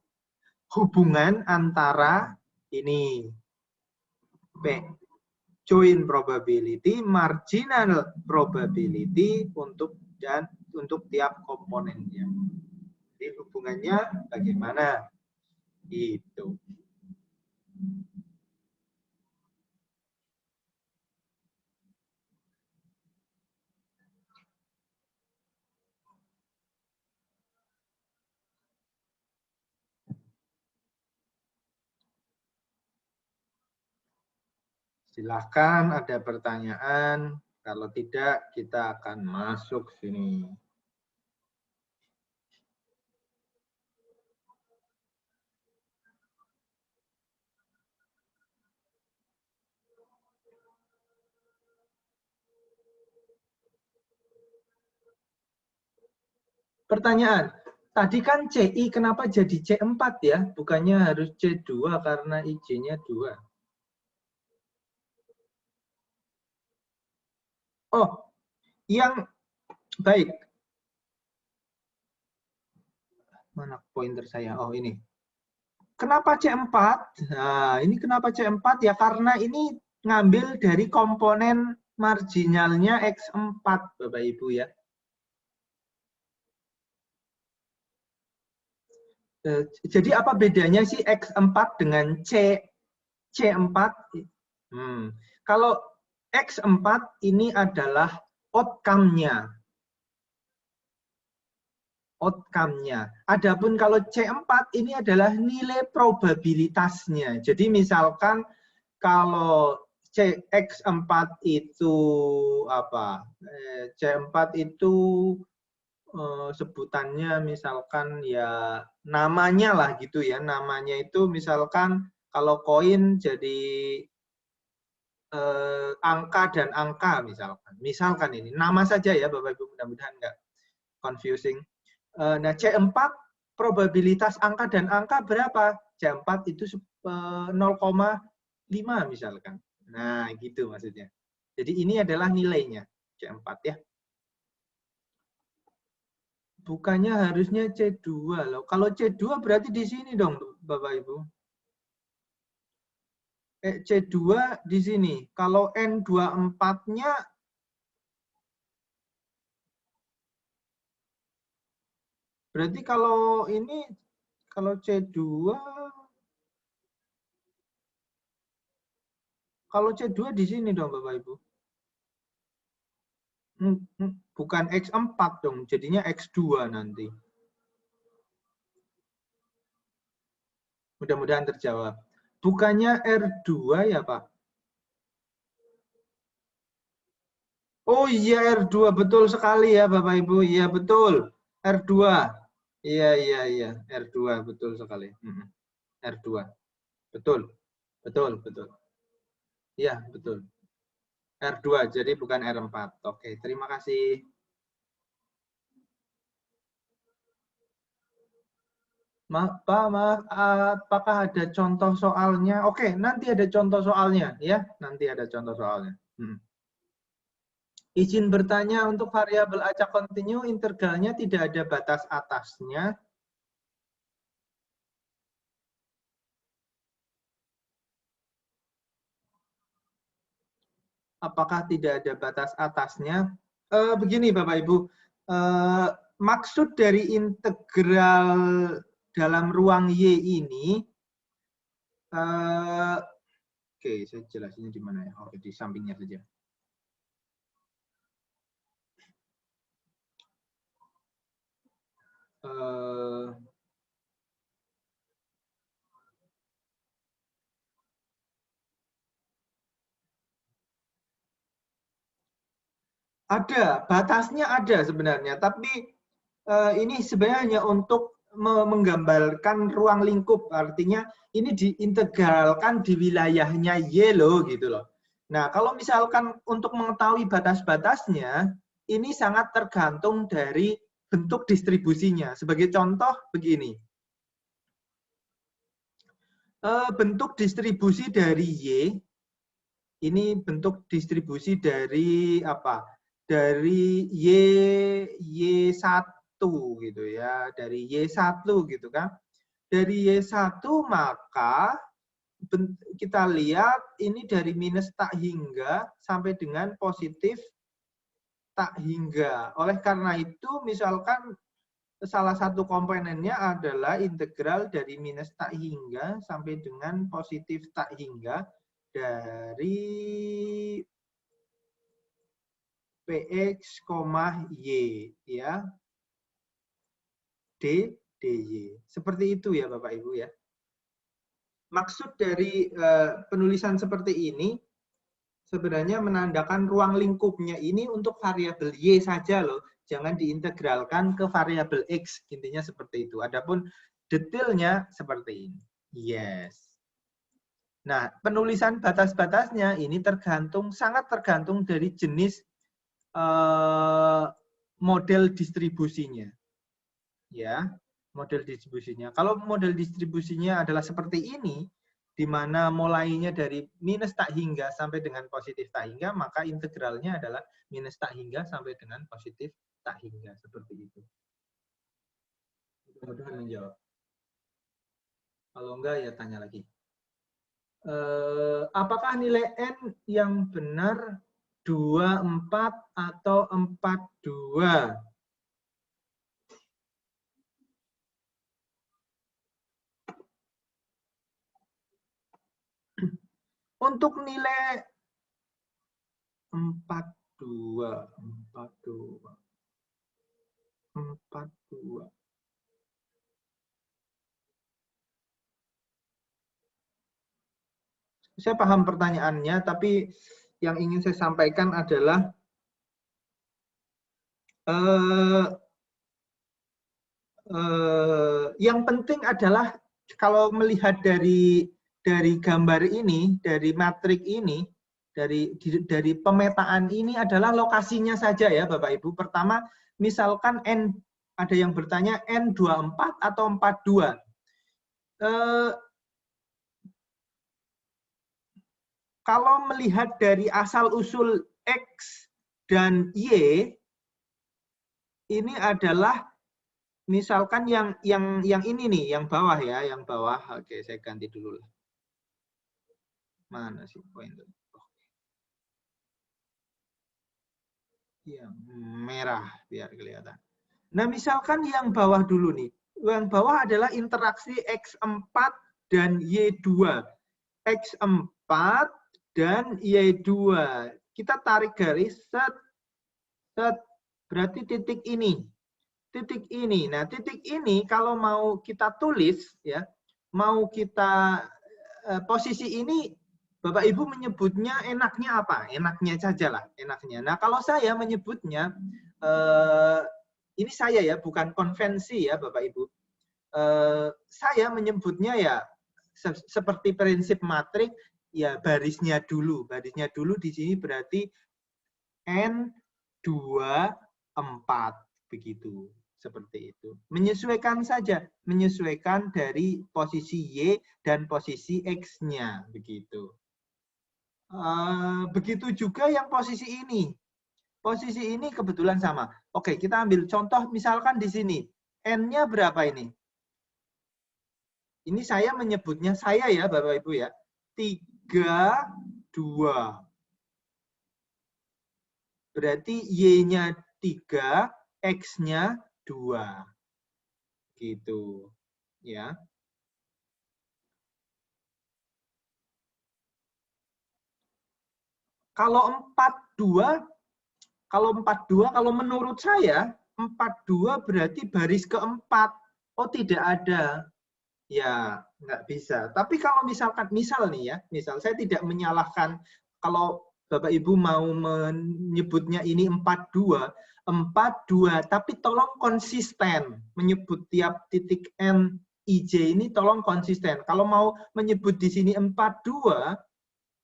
hubungan antara ini P, joint probability, marginal probability untuk tiap komponennya. Jadi hubungannya bagaimana? Gitu. Silahkan ada pertanyaan. Kalau tidak, kita akan masuk sini. Pertanyaan, tadi kan CI kenapa jadi C4 ya? Bukannya harus C2 karena IJ-nya 2. Oh, yang baik. Mana pointer saya? Oh, ini. Kenapa C4? Nah, ini kenapa C4 ya? Karena ini ngambil dari komponen marginalnya X4, Bapak Ibu ya. Jadi apa bedanya sih X4 dengan C4? Kalau X4 ini adalah outcome-nya. Adapun kalau C4 ini adalah nilai probabilitasnya. Jadi misalkan kalau X4 itu apa? C4 itu sebutannya misalkan ya namanya lah gitu ya. Namanya itu misalkan kalau koin jadi angka dan angka misalkan ini nama saja ya Bapak Ibu, mudah-mudahan nggak confusing. Nah C4 probabilitas angka dan angka berapa? C4 itu 0,5 misalkan. Nah gitu maksudnya. Jadi ini adalah nilainya C4 ya. Bukannya harusnya C2 loh. Kalau C2 berarti di sini dong Bapak Ibu. C2 di sini. Kalau N24-nya berarti kalau ini kalau C2 di sini dong Bapak Ibu. Bukan X4 dong, jadinya X2 nanti. Mudah-mudahan terjawab. Bukannya R2 ya Pak? Oh iya R2, betul sekali ya Bapak Ibu. Iya betul. R2. Iya. R2, betul sekali. R2. Betul. Iya, betul. R2, jadi bukan R4. Oke, terima kasih. Maaf, apakah ada contoh soalnya? Oke, nanti ada contoh soalnya ya. Nanti ada contoh soalnya. Izin bertanya untuk variabel acak kontinu integralnya tidak ada batas atasnya. apakah tidak ada batas atasnya? Begini Bapak Ibu, maksud dari integral dalam ruang Y ini, oke, saya jelasinnya di mana ya? Oke, di sampingnya saja. Ada, batasnya ada sebenarnya, tapi ini sebenarnya hanya untuk menggambarkan ruang lingkup, artinya ini diintegralkan di wilayahnya Y loh, gitu loh. Nah, kalau misalkan untuk mengetahui batas-batasnya, ini sangat tergantung dari bentuk distribusinya. Sebagai contoh begini, bentuk distribusi dari Y, ini bentuk distribusi dari apa? Dari Y1 gitu ya, dari Y1 gitu kan. Dari Y1 maka kita lihat ini dari minus tak hingga sampai dengan positif tak hingga. Oleh karena itu misalkan salah satu komponennya adalah integral dari minus tak hingga sampai dengan positif tak hingga dari Px, Y ya, D, dy. Seperti itu ya Bapak Ibu ya. Maksud dari penulisan seperti ini sebenarnya menandakan ruang lingkupnya ini untuk variabel Y saja loh. Jangan diintegralkan ke variabel X. Intinya seperti itu. Adapun detailnya seperti ini. Yes. Nah, penulisan batas-batasnya ini sangat tergantung dari jenis model distribusinya. Ya, model distribusinya. Kalau model distribusinya adalah seperti ini, di mana mulainya dari minus tak hingga sampai dengan positif tak hingga, maka integralnya adalah minus tak hingga sampai dengan positif tak hingga. Seperti itu. Mudah-mudahan menjawab. Kalau enggak, ya tanya lagi. Apakah nilai N yang benar 24 atau 42? Untuk nilai 42. Saya paham pertanyaannya, tapi yang ingin saya sampaikan adalah yang penting adalah kalau melihat dari gambar ini, dari matrik ini, dari pemetaan ini adalah lokasinya saja ya Bapak Ibu. Pertama, misalkan N, ada yang bertanya N24 atau 42. Kalau melihat dari asal-usul X dan Y, ini adalah misalkan yang ini nih, yang bawah ya, yang bawah. Oke, saya ganti dulu lah. Mana sih pointer? Yang merah biar kelihatan. Nah, misalkan yang bawah dulu nih. Yang bawah adalah interaksi X4 dan Y2. X4 dan Y2. Kita tarik garis, set, berarti titik ini. Titik ini. Nah, titik ini kalau mau kita tulis, ya, mau kita posisi ini, Bapak Ibu menyebutnya enaknya apa? Enaknya saja lah, enaknya. Nah, kalau saya menyebutnya, ini saya ya, bukan konvensi ya Bapak Ibu. Saya menyebutnya ya, seperti prinsip matrik, ya barisnya dulu. Barisnya dulu di sini berarti N24 begitu, seperti itu. Menyesuaikan saja, menyesuaikan dari posisi Y dan posisi X-nya begitu. Begitu juga yang posisi ini. Posisi ini kebetulan sama. Oke, kita ambil contoh misalkan di sini. N-nya berapa ini? Ini saya menyebutnya, saya ya Bapak Ibu ya, 32. berarti Y-nya 3, X-nya 2. Gitu. Ya. Kalau 42, kalau menurut saya 42 berarti baris keempat. Oh, tidak ada. Ya, nggak bisa. Tapi kalau misalkan, misal nih ya, misal saya tidak menyalahkan kalau Bapak Ibu mau menyebutnya ini 42, tapi tolong konsisten menyebut tiap titik N, IJ ini tolong konsisten. Kalau mau menyebut di sini 42,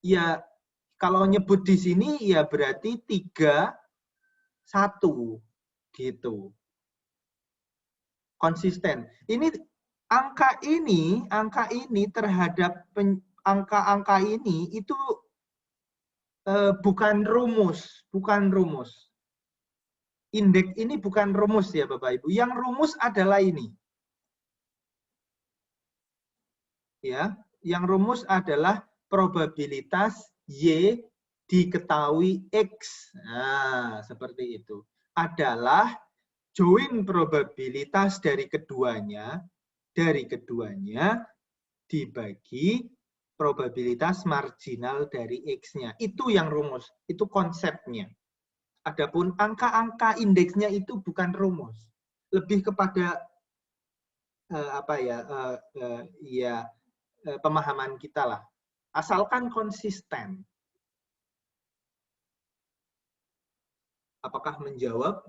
ya kalau nyebut di sini ya berarti 3, 1 gitu. Konsisten. Ini angka ini terhadap angka-angka ini itu bukan rumus. Indeks ini bukan rumus ya Bapak Ibu. Yang rumus adalah ini. Ya, yang rumus adalah probabilitas Y diketahui X. Nah, seperti itu. Adalah join probabilitas dari keduanya dibagi probabilitas marginal dari X-nya. Itu yang rumus, itu konsepnya. Adapun angka-angka indeksnya itu bukan rumus. Lebih kepada pemahaman kita lah. Asalkan konsisten. Apakah menjawab?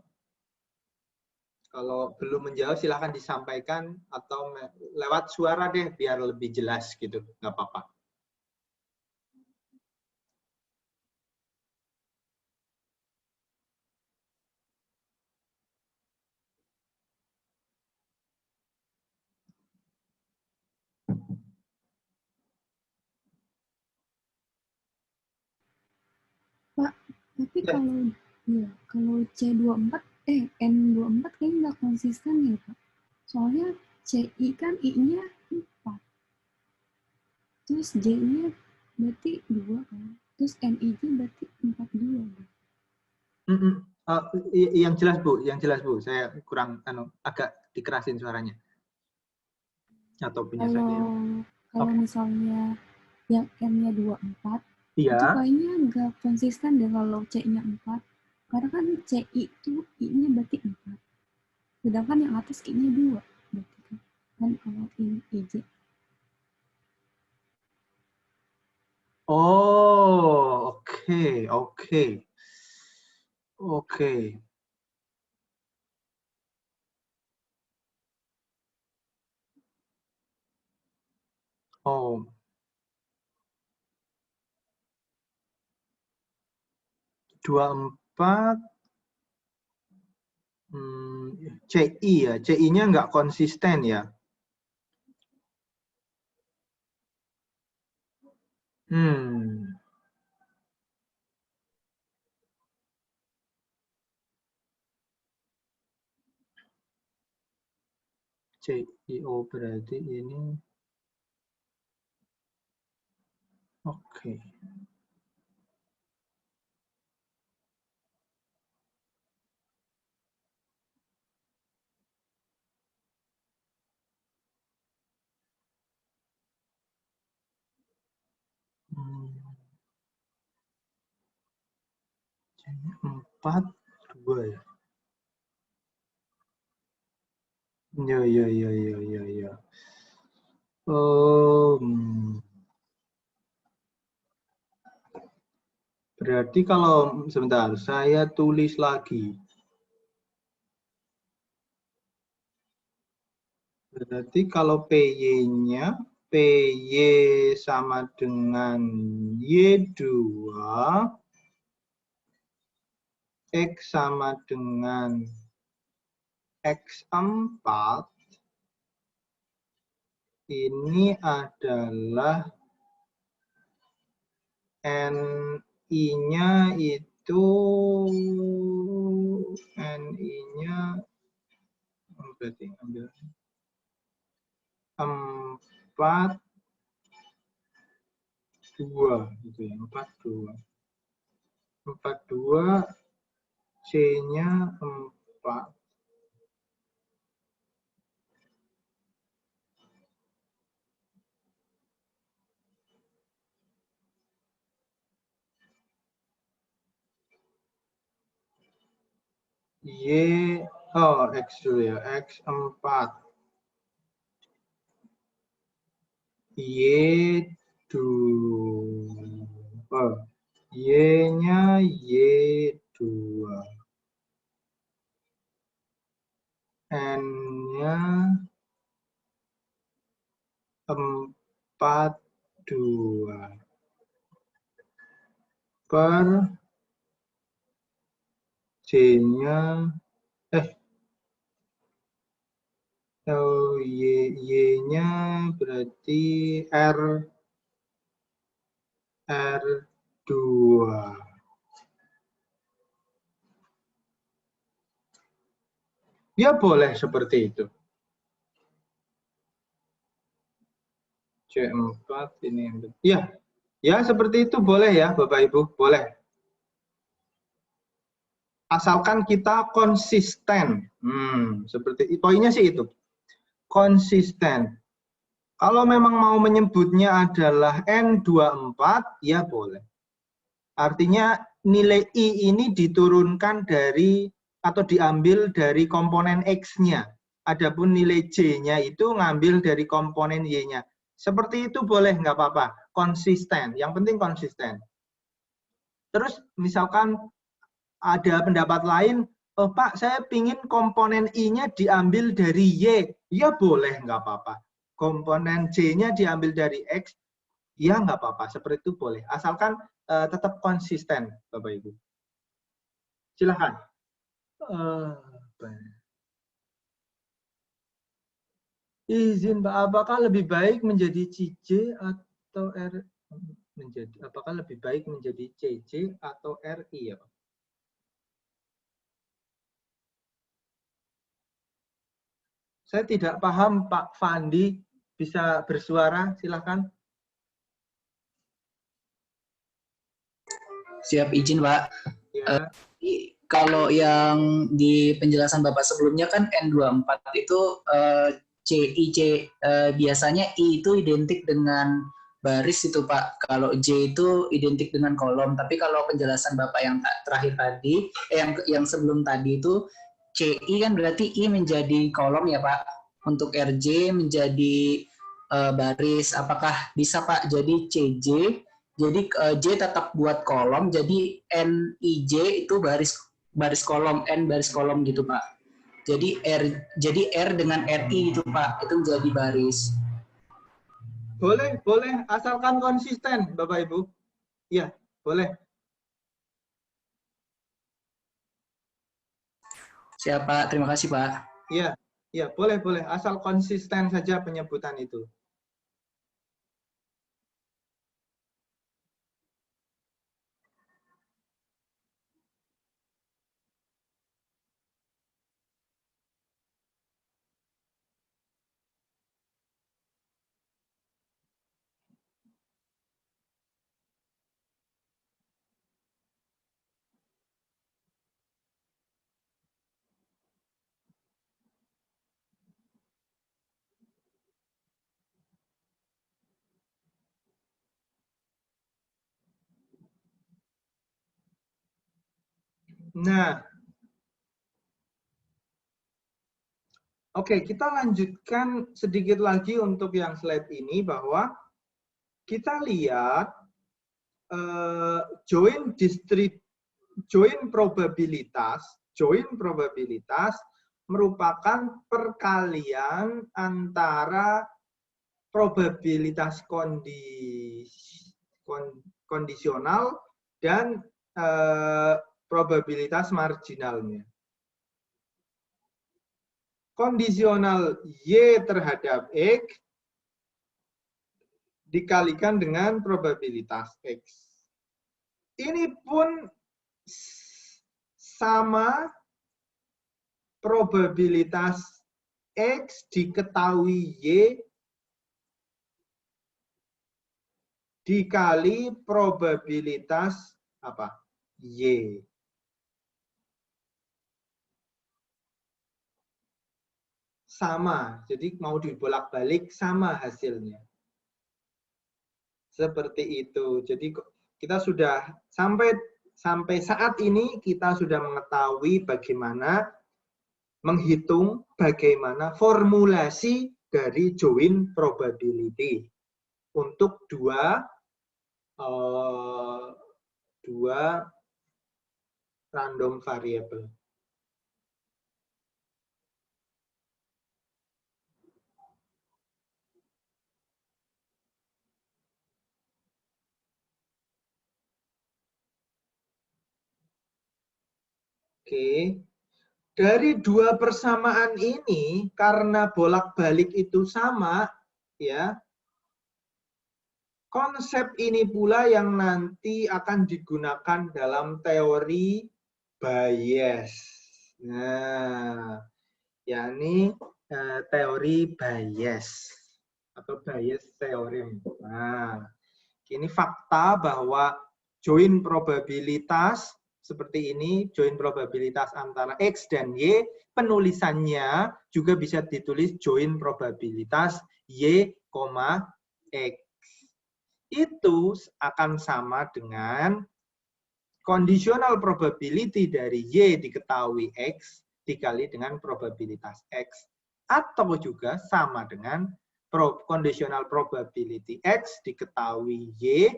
Kalau belum menjawab silahkan disampaikan atau lewat suara deh biar lebih jelas gitu, nggak apa-apa. Pak, tapi Ya. kalau C24 N24 kayaknya nggak konsisten ya Pak. Soalnya CI kan I-nya 4. Terus J-nya berarti 2 kan. Terus NIJ berarti 42. Yang jelas Bu, saya kurang agak dikerasin suaranya. Atau punya saya. Kalau misalnya yang N-nya 24, Iya. itu kayaknya nggak konsisten deh kalau C-nya 4. Karena kan CI itu I-nya berarti 4. Sedangkan yang atas I-nya 2. Berarti kan kalau ini IJ. Oh, oke. Oh. Dua empat CI ya. CI-nya nggak konsisten ya. CIO berarti ini. Oke. C4 2 ya. Ya. Berarti kalau sebentar saya tulis lagi. Berarti kalau PY-nya PY sama dengan Y2, X sama dengan X4, ini adalah NI-nya itu berarti ambil 4 2 gitu ya, 42 C-nya 4. Y, oh X dulu ya, X 4. Y 2. Y-nya Y2. N-nya 42 per J-nya Y-nya berarti R2. Ya boleh seperti itu. C4 ini. Ya, ya seperti itu boleh ya Bapak Ibu, boleh. Asalkan kita konsisten. Seperti poinnya sih itu. Konsisten. Kalau memang mau menyebutnya adalah N24, ya boleh. Artinya nilai I ini diturunkan dari atau diambil dari komponen X-nya. Adapun nilai J-nya itu ngambil dari komponen Y-nya. Seperti itu boleh, nggak apa-apa. Konsisten, yang penting konsisten. Terus misalkan ada pendapat lain, oh Pak, saya pingin komponen I-nya diambil dari Y. Ya boleh, nggak apa-apa. Komponen J-nya diambil dari X, ya nggak apa-apa. Seperti itu boleh. Asalkan tetap konsisten, Bapak Ibu. Silahkan. Izin Pak, apakah lebih baik menjadi CJ atau R menjadi? Apakah lebih baik menjadi CJ atau RI ya Pak? Saya tidak paham Pak Fandi, bisa bersuara, silahkan. Siap izin, Pak. Ya. Kalau yang di penjelasan Bapak sebelumnya kan N24 itu biasanya I itu identik dengan baris itu Pak. Kalau J itu identik dengan kolom. Tapi kalau penjelasan Bapak yang terakhir tadi, yang sebelum tadi itu CI kan berarti I menjadi kolom ya Pak. Untuk RJ menjadi baris. Apakah bisa Pak jadi CJ? Jadi J tetap buat kolom, jadi NIJ itu baris kolom, N baris kolom gitu Pak. Jadi R dengan RI itu Pak, itu menjadi baris. Boleh, boleh, asalkan konsisten Bapak Ibu. Ya, boleh. Siap Pak, terima kasih Pak. Ya, ya, boleh, boleh, asal konsisten saja penyebutan itu. Nah, oke, kita lanjutkan sedikit lagi untuk yang slide ini bahwa kita lihat join probabilitas merupakan perkalian antara probabilitas kondisional dan probabilitas marginalnya. Kondisional Y terhadap X dikalikan dengan probabilitas X. Ini pun sama, probabilitas X diketahui Y dikali probabilitas apa? Y. sama. Jadi mau dibolak-balik sama hasilnya. Seperti itu. Jadi kita sudah sampai saat ini kita sudah mengetahui bagaimana menghitung bagaimana formulasi dari join probability untuk dua random variable. Oke. Dari dua persamaan ini, karena bolak-balik itu sama, ya, konsep ini pula yang nanti akan digunakan dalam teori Bayes. Nah, yakni teori Bayes atau Bayes theorem. Nah, ini fakta bahwa join probabilitas seperti ini, join probabilitas antara X dan Y, penulisannya juga bisa ditulis join probabilitas Y, X. Itu akan sama dengan conditional probability dari Y diketahui X dikali dengan probabilitas X. Atau juga sama dengan conditional probability X diketahui Y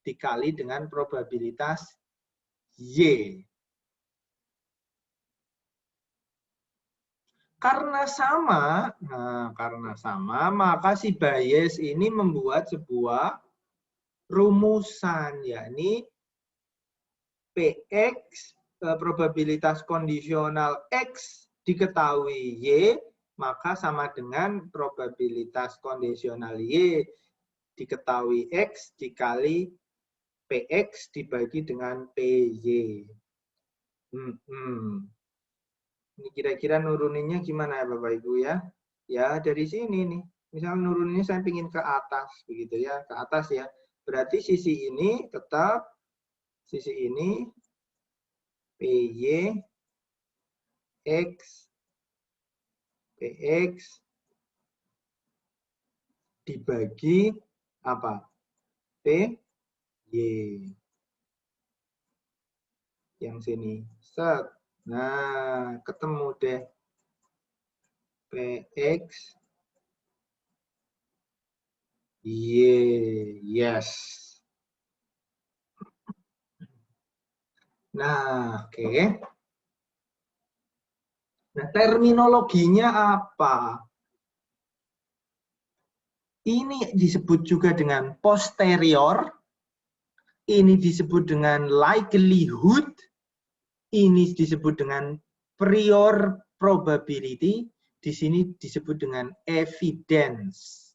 dikali dengan probabilitas Y. Karena sama, maka si Bayes ini membuat sebuah rumusan, yakni PX, probabilitas kondisional X diketahui Y, maka sama dengan probabilitas kondisional Y diketahui X dikali PX dibagi dengan PY. Ini kira-kira nuruninnya gimana ya Bapak Ibu ya? Ya dari sini nih. Misal nuruninnya saya ingin ke atas begitu ya, ke atas ya. Berarti sisi ini tetap sisi ini PY X PX dibagi apa? PY. Yang sini. Set. Nah, ketemu deh. PX Y. Yes. Nah, oke. Nah, terminologinya apa? Ini disebut juga dengan posterior. Ini disebut dengan likelihood. Ini disebut dengan prior probability. Di sini disebut dengan evidence.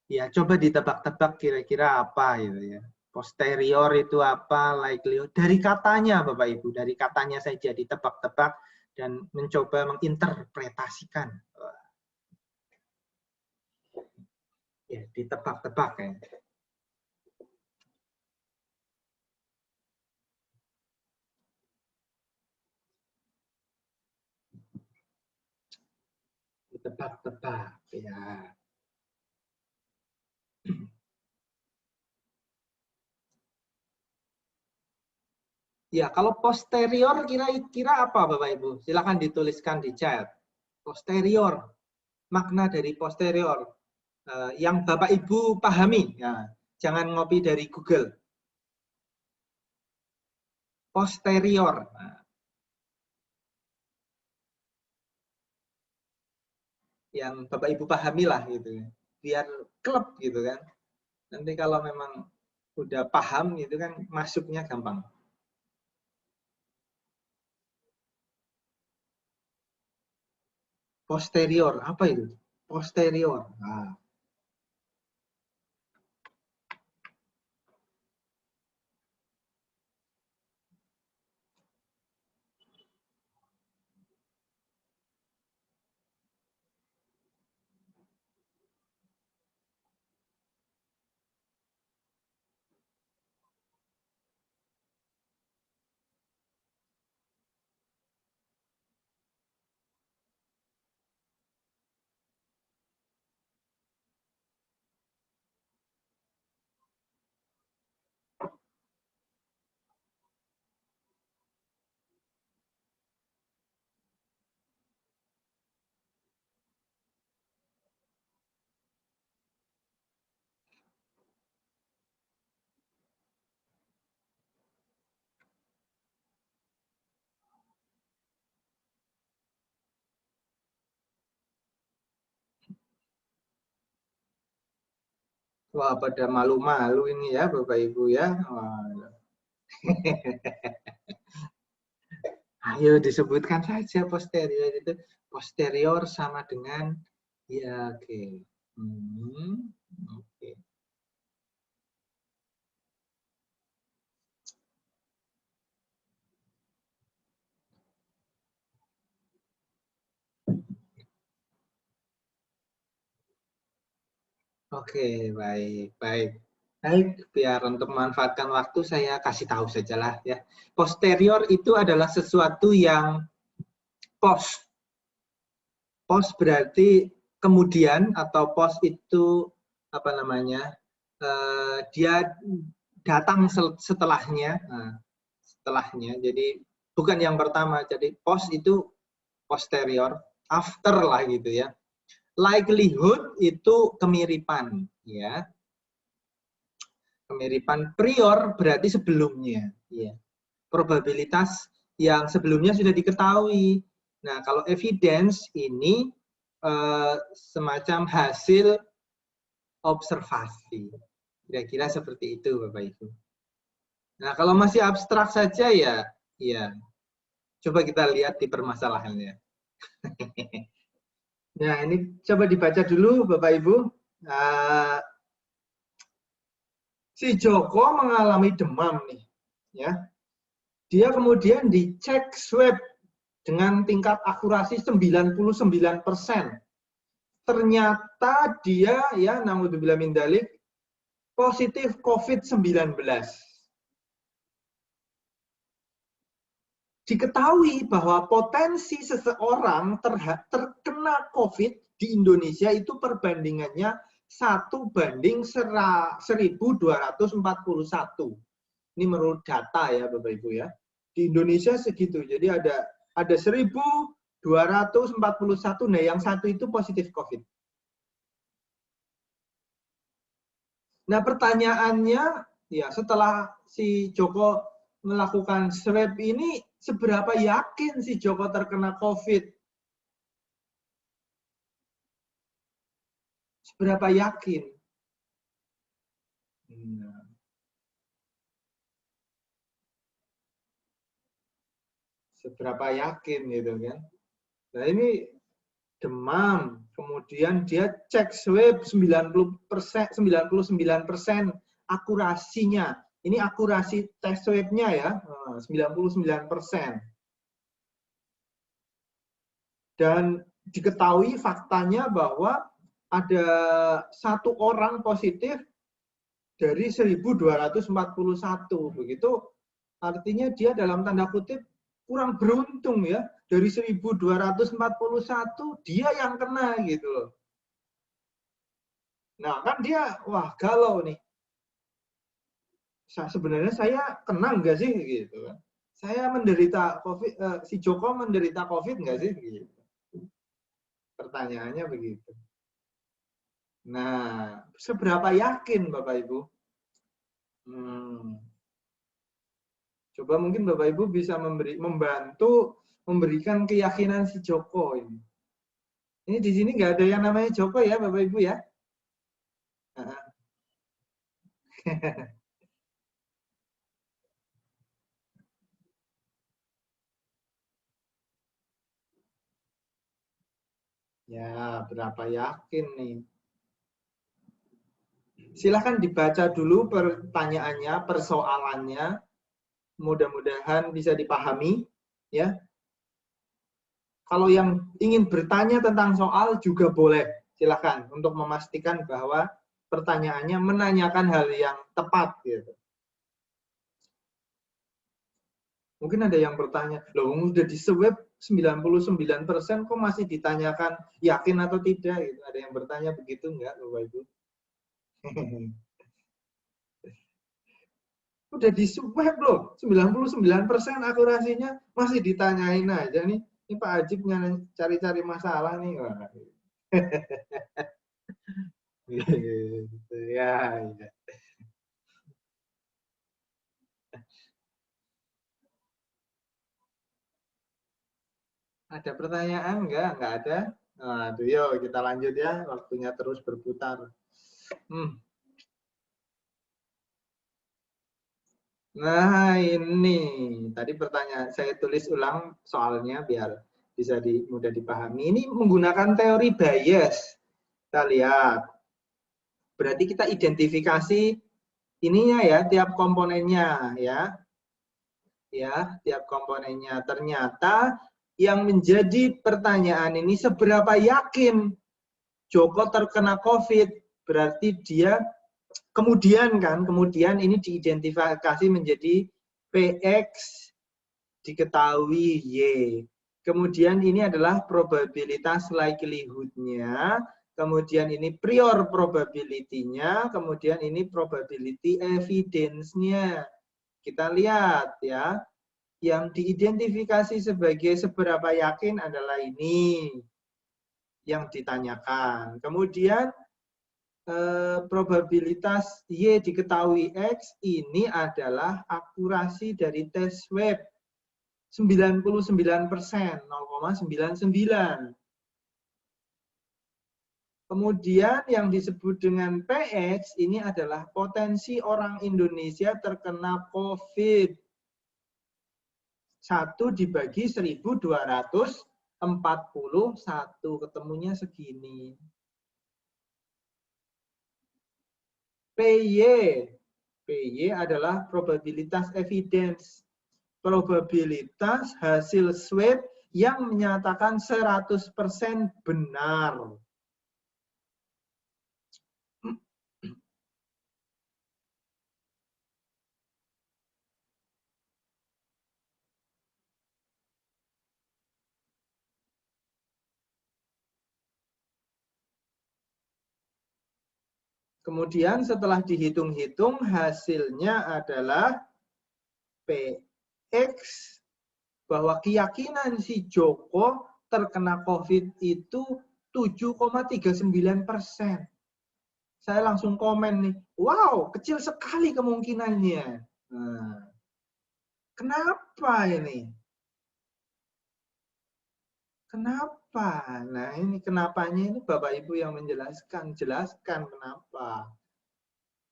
Ya, coba ditebak-tebak kira-kira apa gitu ya. Posterior itu apa, likelihood. Dari katanya Bapak Ibu, dari katanya saja ditebak-tebak dan mencoba menginterpretasikan. Ya, ditebak-tebak ya. Ditebak-tebak ya. Ya, kalau posterior kira-kira apa Bapak Ibu? Silakan dituliskan di chat. Posterior, makna dari posterior. Yang Bapak Ibu pahami, ya, jangan ngopi dari Google. Posterior. Yang Bapak Ibu pahami lah gitu. Biar klub gitu kan. Nanti kalau memang udah paham gitu kan masuknya gampang. Posterior, apa itu? Posterior. Nah. Wah, pada malu-malu ini ya Bapak Ibu ya. Wah. Ayo disebutkan saja posterior itu. Posterior sama dengan ya oke. Oke. Oke, baik, baik. Baik, biar untuk memanfaatkan waktu saya kasih tahu sajalah ya. Posterior itu adalah sesuatu yang post. Post berarti kemudian atau post itu apa namanya? Dia datang setelahnya. Nah, setelahnya. Jadi bukan yang pertama. Jadi post itu posterior, after lah gitu ya. Likelihood itu kemiripan, ya. Kemiripan. Prior berarti sebelumnya, ya. Probabilitas yang sebelumnya sudah diketahui. Nah, kalau evidence ini semacam hasil observasi. Kira-kira seperti itu, Bapak Ibu. Nah, kalau masih abstrak saja ya, ya. Coba kita lihat di permasalahannya. Nah, ini coba dibaca dulu, Bapak Ibu. Si Joko mengalami demam nih, ya. Dia kemudian dicek swab dengan tingkat akurasi 99%. Ternyata dia ya naudzubillah min dzalik positif COVID-19. Diketahui bahwa potensi seseorang terkena COVID di Indonesia itu perbandingannya 1:1241. Ini menurut data ya Bapak Ibu ya. Di Indonesia segitu. Jadi ada 1.241. Nah, yang satu itu positif COVID. Nah, pertanyaannya ya setelah si Joko melakukan swab ini, seberapa yakin si Joko terkena COVID? Seberapa yakin? Nah. Seberapa yakin gitu kan? Nah, ini demam, kemudian dia cek swab 99% akurasinya. Ini akurasi tes swab-nya ya, 99%. Dan diketahui faktanya bahwa ada satu orang positif dari 1.241. Begitu artinya dia dalam tanda kutip kurang beruntung ya. Dari 1.241 dia yang kena gitu loh. Nah kan dia wah galau nih. Sebenarnya saya kena nggak sih gitu kan? Saya menderita COVID, si Joko menderita COVID nggak sih? Gitu. Pertanyaannya begitu. Nah, seberapa yakin Bapak Ibu? Coba mungkin Bapak Ibu bisa membantu memberikan keyakinan si Joko ini. Ini di sini nggak ada yang namanya Joko ya Bapak Ibu ya? Ya, berapa yakin nih? Silahkan dibaca dulu pertanyaannya, persoalannya. Mudah-mudahan bisa dipahami. Ya. Kalau yang ingin bertanya tentang soal juga boleh. Silahkan untuk memastikan bahwa pertanyaannya menanyakan hal yang tepat. Gitu. Mungkin ada yang bertanya, loh udah di swab 99% kok masih ditanyakan yakin atau tidak? Gitu. Ada yang bertanya begitu enggak, Bapak Ibu? Udah di swab loh, 99% akurasinya masih ditanyain aja nih. Ini Pak Ajib cari-cari masalah nih. Wah. Gitu, ya, ya. Ada pertanyaan enggak? Enggak ada? Nah, yuk kita lanjut ya, waktunya terus berputar. Nah, ini tadi pertanyaan saya tulis ulang soalnya biar bisa mudah dipahami. Ini menggunakan teori bias. Kita lihat. Berarti kita identifikasi ininya ya, tiap komponennya ya. Ya, tiap komponennya. Ternyata yang menjadi pertanyaan ini seberapa yakin Joko terkena COVID, berarti dia kemudian ini diidentifikasi menjadi PX diketahui Y. Kemudian ini adalah probabilitas likelihood-nya, kemudian ini prior probability-nya, kemudian ini probability evidence-nya. Kita lihat ya, yang diidentifikasi sebagai seberapa yakin adalah ini yang ditanyakan. Kemudian probabilitas Y diketahui X ini adalah akurasi dari tes swab 99%, 0,99. Kemudian yang disebut dengan PX ini adalah potensi orang Indonesia terkena COVID. 1 dibagi 1.241, ketemunya segini. PY adalah probabilitas evidence. Probabilitas hasil swab yang menyatakan 100% benar. Kemudian setelah dihitung-hitung hasilnya adalah PX, bahwa keyakinan si Joko terkena COVID itu 7,39%. Saya langsung komen nih, wow, kecil sekali kemungkinannya. Nah, kenapa ini? Kenapa? Nah, ini kenapanya ini Bapak Ibu yang menjelaskan. Jelaskan kenapa.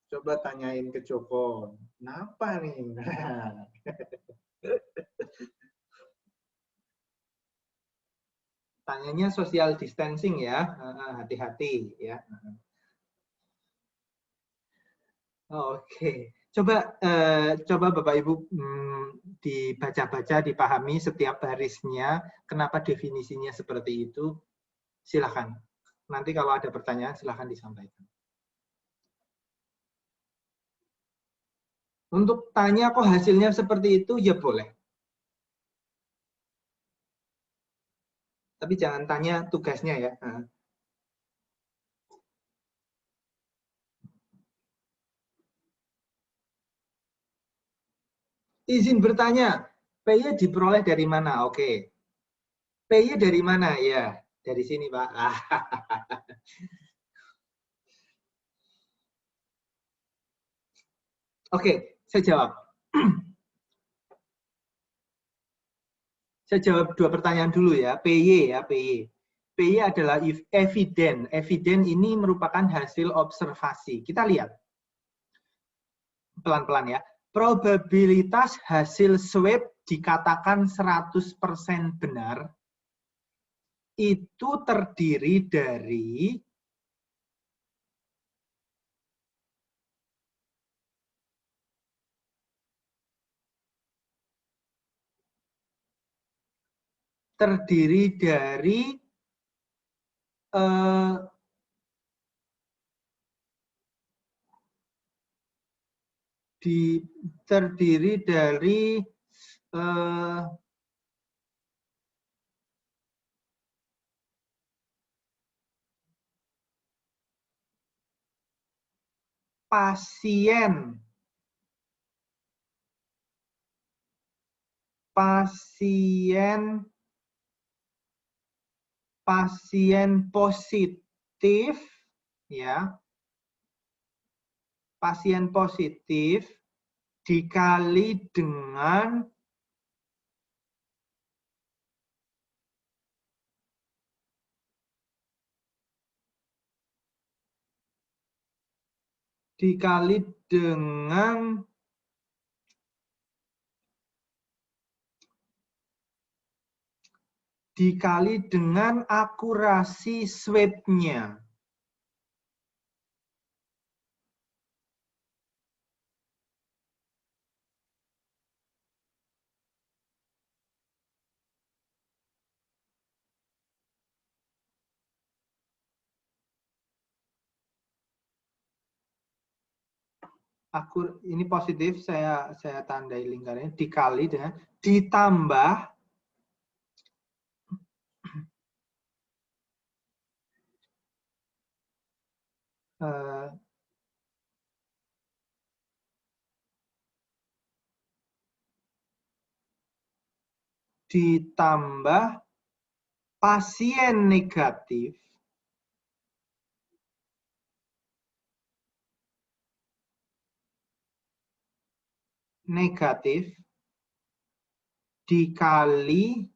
Coba tanyain ke Joko. Kenapa nih? Nah. Tanyanya social distancing ya. Hati-hati ya. Oke. Coba Bapak Ibu dibaca-baca, dipahami setiap barisnya, kenapa definisinya seperti itu. Silakan. Nanti kalau ada pertanyaan silakan disampaikan. Untuk tanya kok hasilnya seperti itu, ya boleh. Tapi jangan tanya tugasnya ya. Izin bertanya, PY diperoleh dari mana? Oke. PY dari mana? Ya, dari sini, Pak. Oke, saya jawab. Saya jawab 2 pertanyaan dulu ya. PY ya, PY. PY adalah evident. Evident ini merupakan hasil observasi. Kita lihat. Pelan-pelan ya. Probabilitas hasil swab dikatakan 100% benar. Itu terdiri dari pasien positif ya. Pasien positif dikali dengan dikali dengan akurasi swab-nya. Ini positif, saya tandai lingkarannya, dikali dengan ditambah pasien negatif dikali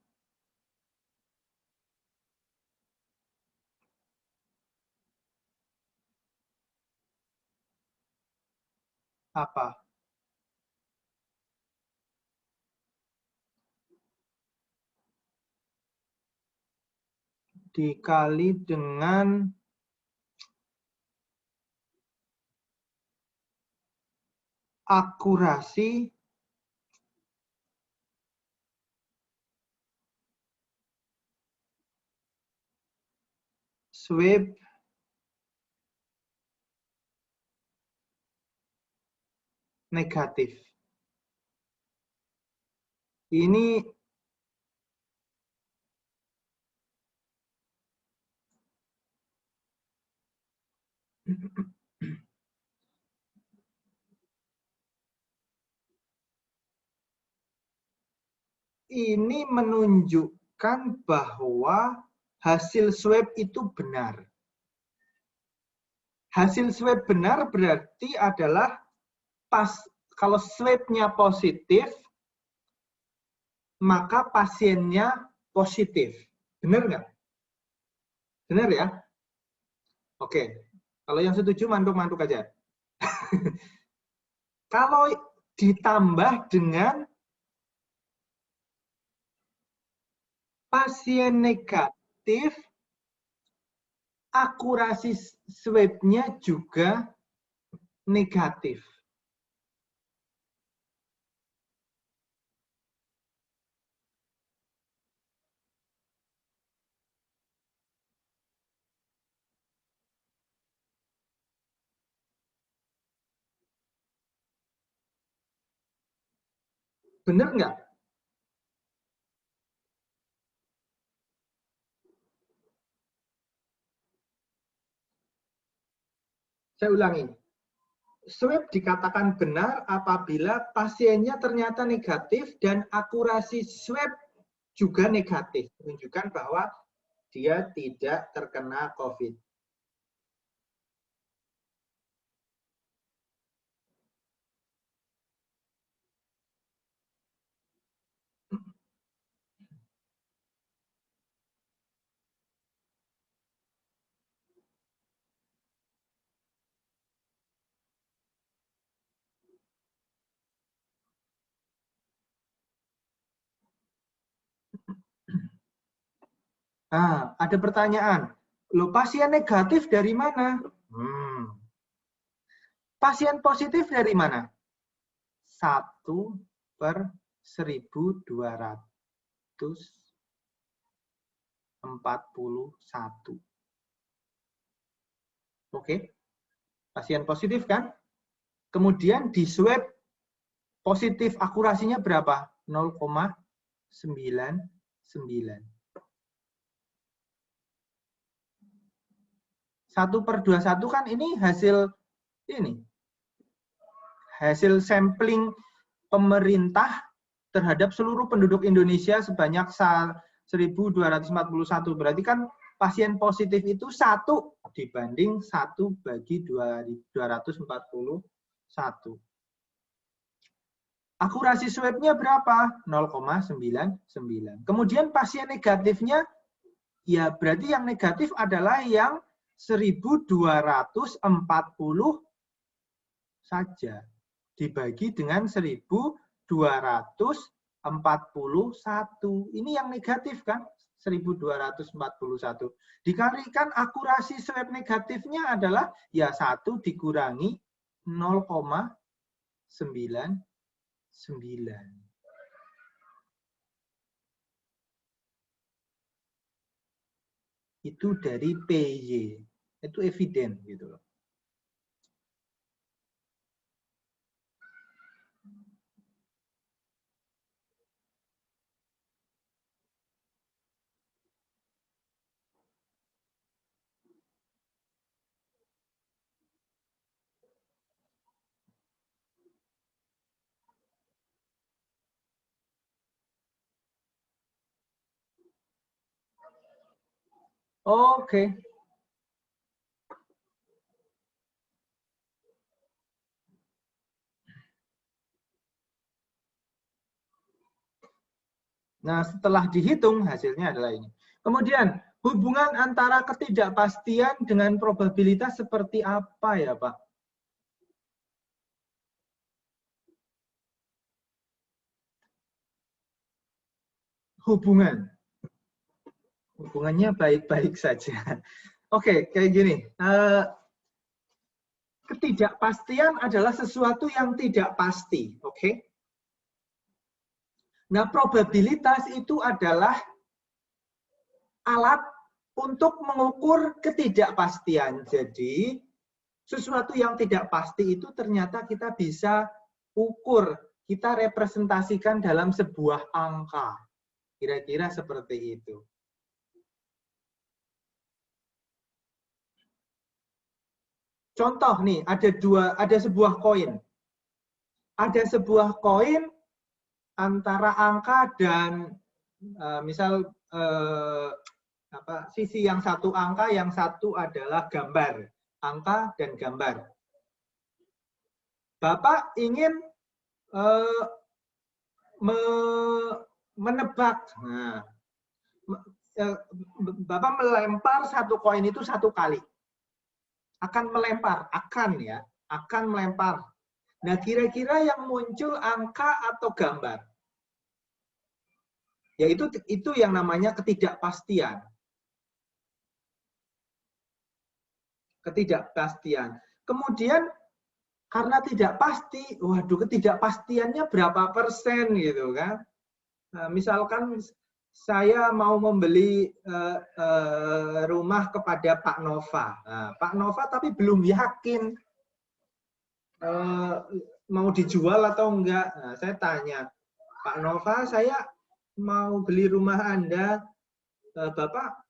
apa? Dikali dengan akurasi swab negatif. Ini menunjukkan bahwa hasil swab itu benar. Hasil swab benar berarti adalah kalau swab-nya positif, maka pasiennya positif. Benar nggak? Benar ya? Oke. Kalau yang setuju mantuk-mantuk aja. Kalau ditambah dengan pasien negatif, akurasi swab-nya juga negatif. Benar nggak? Saya ulangi. Swab dikatakan benar apabila pasiennya ternyata negatif dan akurasi swab juga negatif. Menunjukkan bahwa dia tidak terkena COVID. Nah, ada pertanyaan. Loh, pasien negatif dari mana? Pasien positif dari mana? 1/1241. Oke. Pasien positif kan? Kemudian di swab positif akurasinya berapa? 0,99. 1/21 kan ini hasil sampling pemerintah terhadap seluruh penduduk Indonesia sebanyak 1.241. Berarti kan pasien positif itu 1 dibanding 1/241. Akurasi swab-nya berapa? 0,99. Kemudian pasien negatifnya, ya berarti yang negatif adalah yang 1.240 saja. Dibagi dengan 1.241. Ini yang negatif kan? 1241. Dikalikan akurasi swab negatifnya adalah ya 1 dikurangi 0,99. Itu dari PY. Itu eviden gitu loh. Oke. Nah, setelah dihitung hasilnya adalah ini. Kemudian, hubungan antara ketidakpastian dengan probabilitas seperti apa ya, Pak? Hubungannya baik-baik saja. Oke, kayak gini. Ketidakpastian adalah sesuatu yang tidak pasti. Oke. Nah, probabilitas itu adalah alat untuk mengukur ketidakpastian. Jadi, sesuatu yang tidak pasti itu ternyata kita bisa ukur, kita representasikan dalam sebuah angka. Kira-kira seperti itu. Contoh nih, ada sebuah koin. Ada sebuah koin antara angka dan misal sisi yang satu angka, yang satu adalah gambar, angka dan gambar. Bapak ingin menebak, Bapak melempar satu koin itu satu kali, akan melempar, akan melempar. Nah, kira-kira yang muncul angka atau gambar? Ya, itu yang namanya ketidakpastian. Ketidakpastian. Kemudian karena tidak pasti, waduh, ketidakpastiannya berapa persen gitu kan? Nah, misalkan saya mau membeli rumah kepada Pak Nova. Nah, Pak Nova tapi belum yakin mau dijual atau enggak. Nah, saya tanya, Pak Nova, saya mau beli rumah Anda, Bapak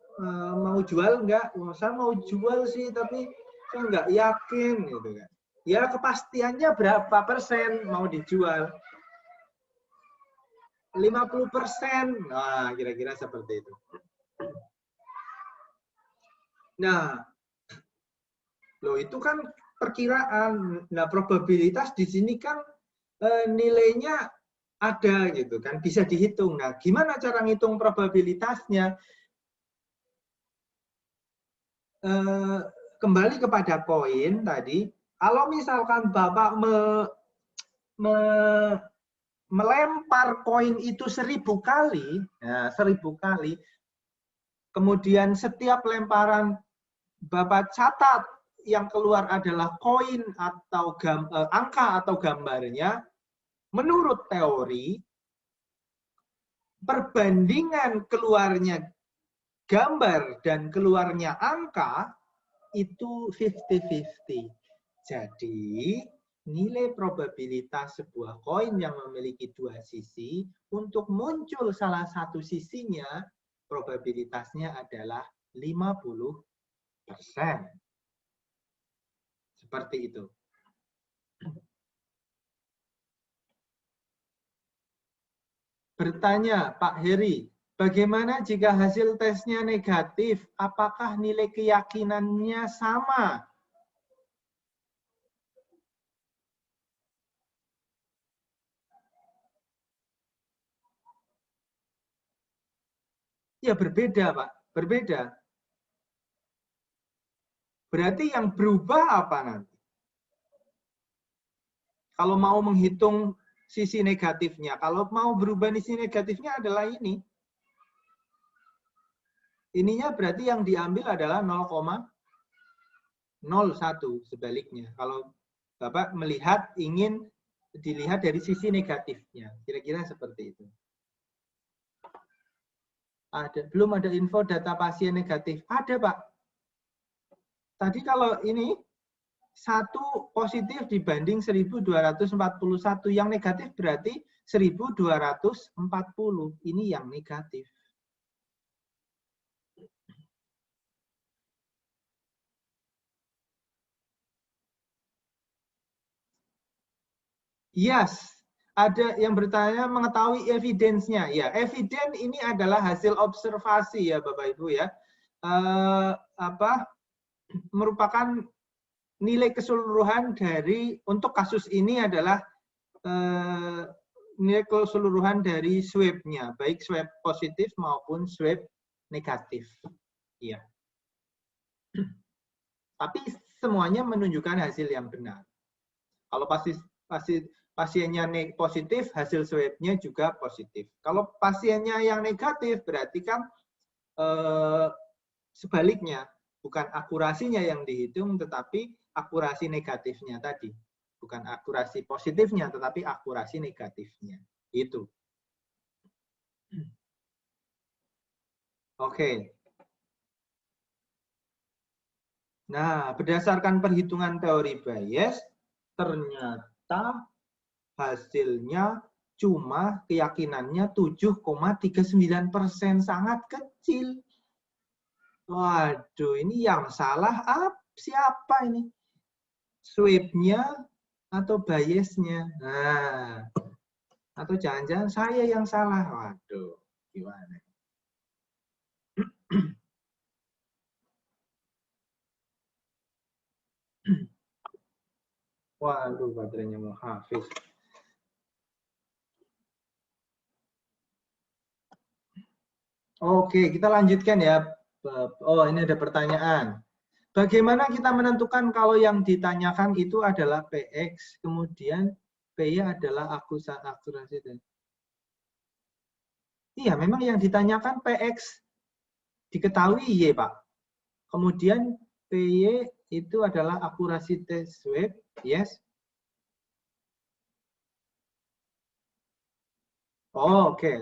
mau jual enggak? Oh, saya mau jual sih, tapi saya enggak yakin gitu kan. Ya, kepastiannya berapa persen mau dijual? 50%. Nah, kira-kira seperti itu. Nah, loh itu kan perkiraan. Nah, probabilitas di sini kan nilainya ada gitu kan, bisa dihitung. Nah, gimana cara ngitung probabilitasnya? Kembali kepada koin tadi, kalau misalkan Bapak melempar koin itu 1000 kali, ya, 1000 kali, kemudian setiap lemparan Bapak catat yang keluar adalah koin atau angka atau gambarnya, menurut teori, perbandingan keluarnya gambar dan keluarnya angka itu 50-50. Jadi, nilai probabilitas sebuah koin yang memiliki dua sisi, untuk muncul salah satu sisinya, probabilitasnya adalah 50%. Seperti itu. Bertanya, Pak Heri, bagaimana jika hasil tesnya negatif? Apakah nilai keyakinannya sama? Ya berbeda, Pak. Berbeda. Berarti yang berubah apa nanti? Kalau mau menghitung sisi negatifnya. Kalau mau berubah sisi negatifnya adalah ini. Ininya berarti yang diambil adalah 0,01 sebaliknya. Kalau Bapak melihat ingin dilihat dari sisi negatifnya. Kira-kira seperti itu. Belum ada info data pasien negatif. Ada, Pak. Tadi kalau ini 1 positif dibanding 1241. Yang negatif berarti 1240. Ini yang negatif. Yes, ada yang bertanya mengetahui evidence-nya. Ya, evidence ini adalah hasil observasi ya Bapak Ibu ya. Merupakan nilai keseluruhan dari untuk kasus ini adalah nilai keseluruhan dari swab-nya, baik swab positif maupun swab negatif. Iya. Tapi semuanya menunjukkan hasil yang benar. Kalau pasiennya positif, hasil swab-nya juga positif. Kalau pasiennya yang negatif, berarti kan sebaliknya, bukan akurasinya yang dihitung, tetapi akurasi negatifnya tadi. Bukan akurasi positifnya, tetapi akurasi negatifnya. Itu. Oke. Nah, berdasarkan perhitungan teori Bayes, ternyata hasilnya cuma keyakinannya 7,39%, sangat kecil. Waduh, ini yang salah siapa ini? Swab-nya atau Bayesnya? Nah, atau jangan-jangan saya yang salah? Waduh, gimana? Waduh, baterainya mau habis. Oke, kita lanjutkan ya. Oh, ini ada pertanyaan. Bagaimana kita menentukan kalau yang ditanyakan itu adalah PX, kemudian PY adalah akurasi. Iya, memang yang ditanyakan PX diketahui Y, Pak. Kemudian PY itu adalah akurasi tes swab, yes. Oh, oke.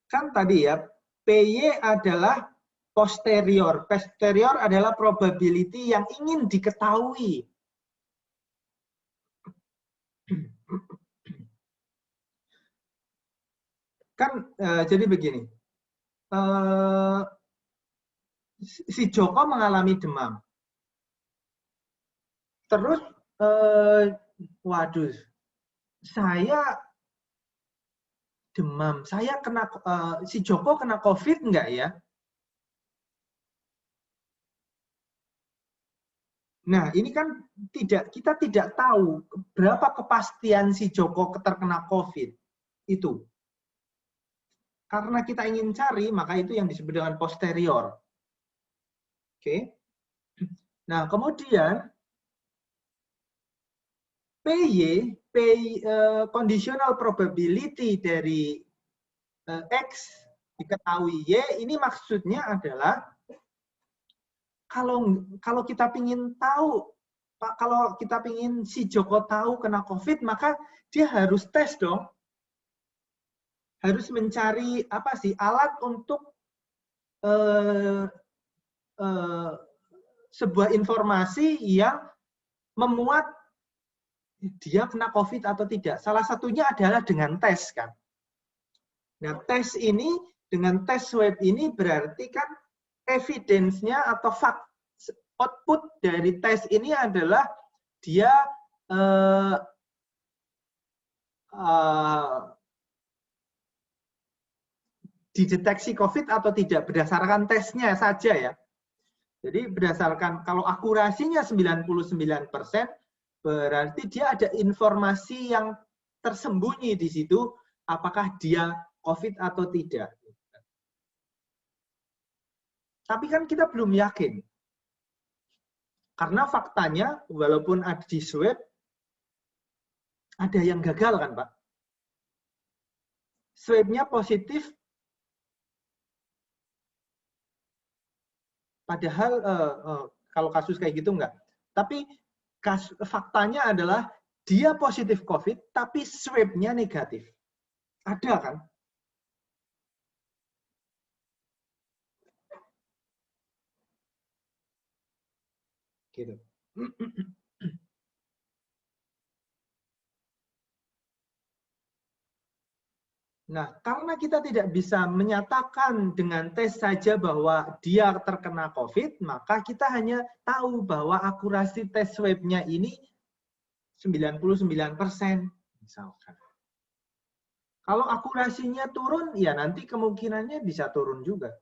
Kan tadi ya, PY adalah posterior. Posterior adalah probability yang ingin diketahui. Kan jadi begini. Si Joko mengalami demam. Terus, waduh, saya demam. Saya kena, si Joko kena COVID enggak ya? Nah, ini kan kita tidak tahu berapa kepastian si Joko terkena COVID itu. Karena kita ingin cari, maka itu yang disebut dengan posterior. Oke. Nah, kemudian PY, conditional probability dari X diketahui Y, ini maksudnya adalah kalau kita ingin tahu, kalau kita ingin si Joko tahu kena COVID, maka dia harus tes dong. Harus mencari apa sih alat untuk sebuah informasi yang memuat dia kena COVID atau tidak. Salah satunya adalah dengan tes kan. Nah, tes ini dengan tes swab ini berarti kan evidence-nya atau output dari tes ini adalah dia dideteksi COVID atau tidak berdasarkan tesnya saja ya. Jadi berdasarkan kalau akurasinya 99%, berarti dia ada informasi yang tersembunyi di situ apakah dia COVID atau tidak. Tapi kan kita belum yakin. Karena faktanya, walaupun ada di swab, ada yang gagal kan, Pak? Swab-nya positif, padahal kalau kasus kayak gitu enggak. Tapi faktanya adalah dia positif COVID, tapi swab-nya negatif. Ada kan? Gitu. Nah, karena kita tidak bisa menyatakan dengan tes saja bahwa dia terkena COVID, maka kita hanya tahu bahwa akurasi tes swab-nya ini 99%, misalkan. Kalau akurasinya turun, ya nanti kemungkinannya bisa turun juga.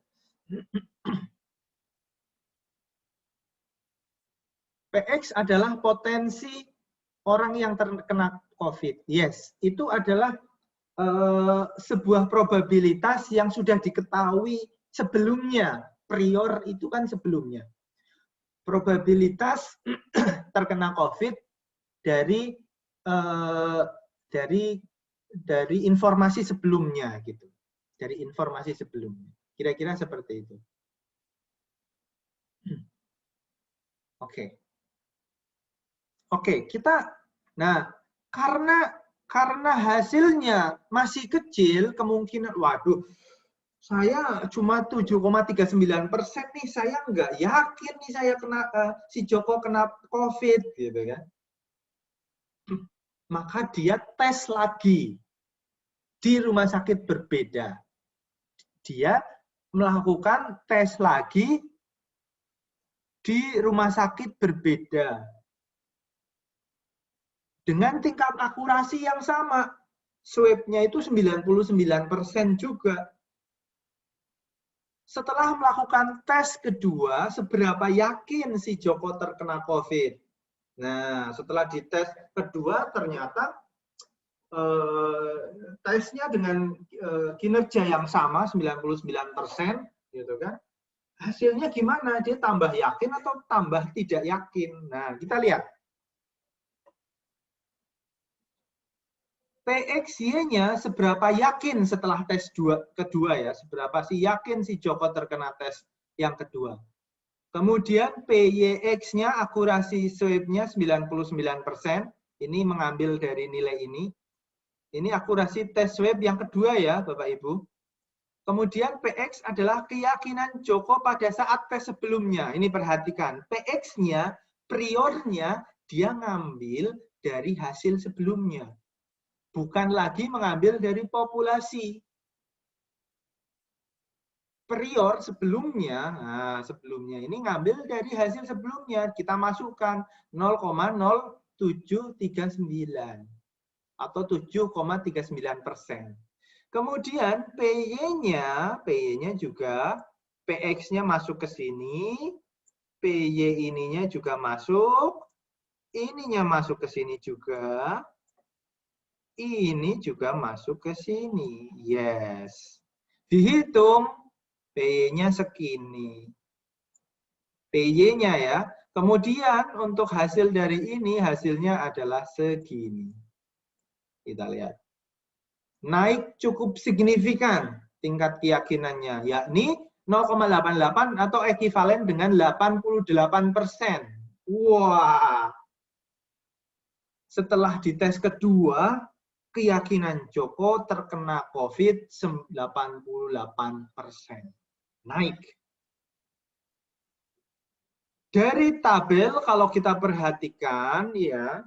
PX adalah potensi orang yang terkena COVID. Yes, itu adalah sebuah probabilitas yang sudah diketahui sebelumnya. Prior itu kan sebelumnya. Probabilitas terkena COVID dari informasi sebelumnya gitu. Dari informasi sebelumnya. Kira-kira seperti itu. Oke, kita karena hasilnya masih kecil, kemungkinan waduh, saya cuma 7,39% nih, saya nggak yakin nih saya kena si Joko kena COVID gitu kan. Maka dia tes lagi di rumah sakit berbeda. Dia melakukan tes lagi di rumah sakit berbeda. Dengan tingkat akurasi yang sama. Swab-nya itu 99% juga. Setelah melakukan tes kedua, seberapa yakin si Joko terkena COVID? Nah, setelah dites kedua, ternyata tesnya dengan kinerja yang sama, 99%, gitu kan. Hasilnya gimana? Dia tambah yakin atau tambah tidak yakin? Nah, kita lihat. PXY-nya seberapa yakin setelah tes kedua ya, seberapa sih yakin si Joko terkena tes yang kedua. Kemudian PYX-nya akurasi swab-nya 99%, ini mengambil dari nilai ini. Ini akurasi tes swab yang kedua ya Bapak Ibu. Kemudian PX adalah keyakinan Joko pada saat tes sebelumnya. Ini perhatikan, PX-nya, priornya dia ngambil dari hasil sebelumnya. Bukan lagi mengambil dari populasi. Prior sebelumnya, sebelumnya ini ngambil dari hasil sebelumnya. Kita masukkan 0,0739 atau 7,39%. Kemudian PY-nya juga, PX-nya masuk ke sini, PY ininya juga masuk, ininya masuk ke sini juga. Ini juga masuk ke sini. Yes. Dihitung, PY-nya segini. PY-nya ya. Kemudian untuk hasil dari ini, hasilnya adalah segini. Kita lihat. Naik cukup signifikan tingkat keyakinannya, yakni 0,88 atau ekivalen dengan 88%. Wah. Setelah dites kedua, keyakinan Joko terkena COVID 88%. Naik. Dari tabel kalau kita perhatikan ya,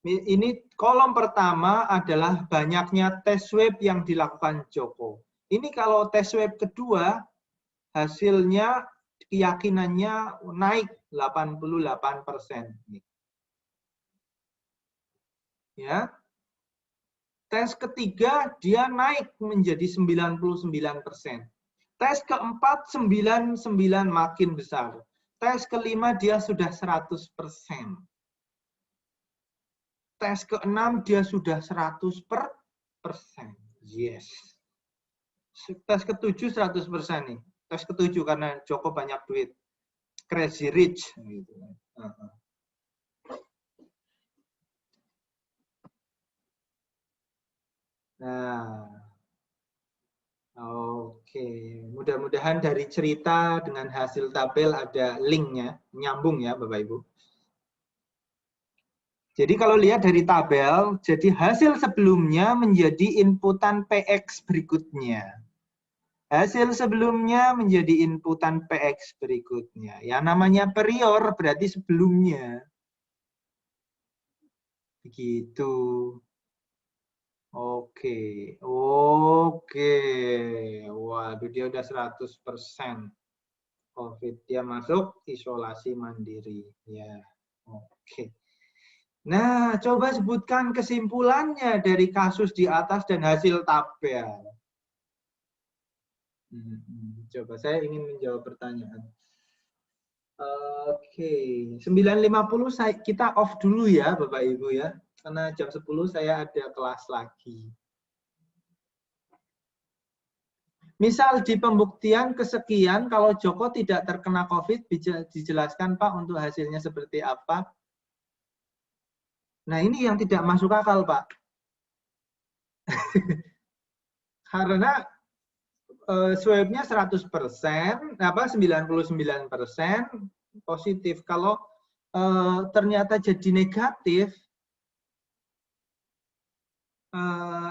ini kolom pertama adalah banyaknya tes swab yang dilakukan Joko. Ini kalau tes swab kedua, hasilnya keyakinannya naik 88%. Ya. Tes ketiga dia naik menjadi 99%. Tes keempat 99 makin besar. Tes kelima dia sudah 100%. Tes keenam dia sudah 100%. Yes. Tes ketujuh 100% nih. Tes ketujuh karena Joko banyak duit. Crazy Rich gitu. Nah, oke. Mudah-mudahan dari cerita dengan hasil tabel ada linknya, nyambung ya Bapak Ibu. Jadi kalau lihat dari tabel, jadi hasil sebelumnya menjadi inputan PX berikutnya. Hasil sebelumnya menjadi inputan PX berikutnya. Ya namanya prior berarti sebelumnya. Begitu. Oke. Waduh dia udah 100% COVID. Dia masuk isolasi mandiri. Ya. Oke. Nah, coba sebutkan kesimpulannya dari kasus di atas dan hasil tabel. Coba saya ingin menjawab pertanyaan. Oke, 9.50 kita off dulu ya Bapak Ibu ya. Karena jam 10 saya ada kelas lagi. Misal di pembuktian kesekian kalau Joko tidak terkena COVID, bisa dijelaskan Pak untuk hasilnya seperti apa? Nah ini yang tidak masuk akal Pak. Karena swabnya 100%, 99% positif. Kalau ternyata jadi negatif,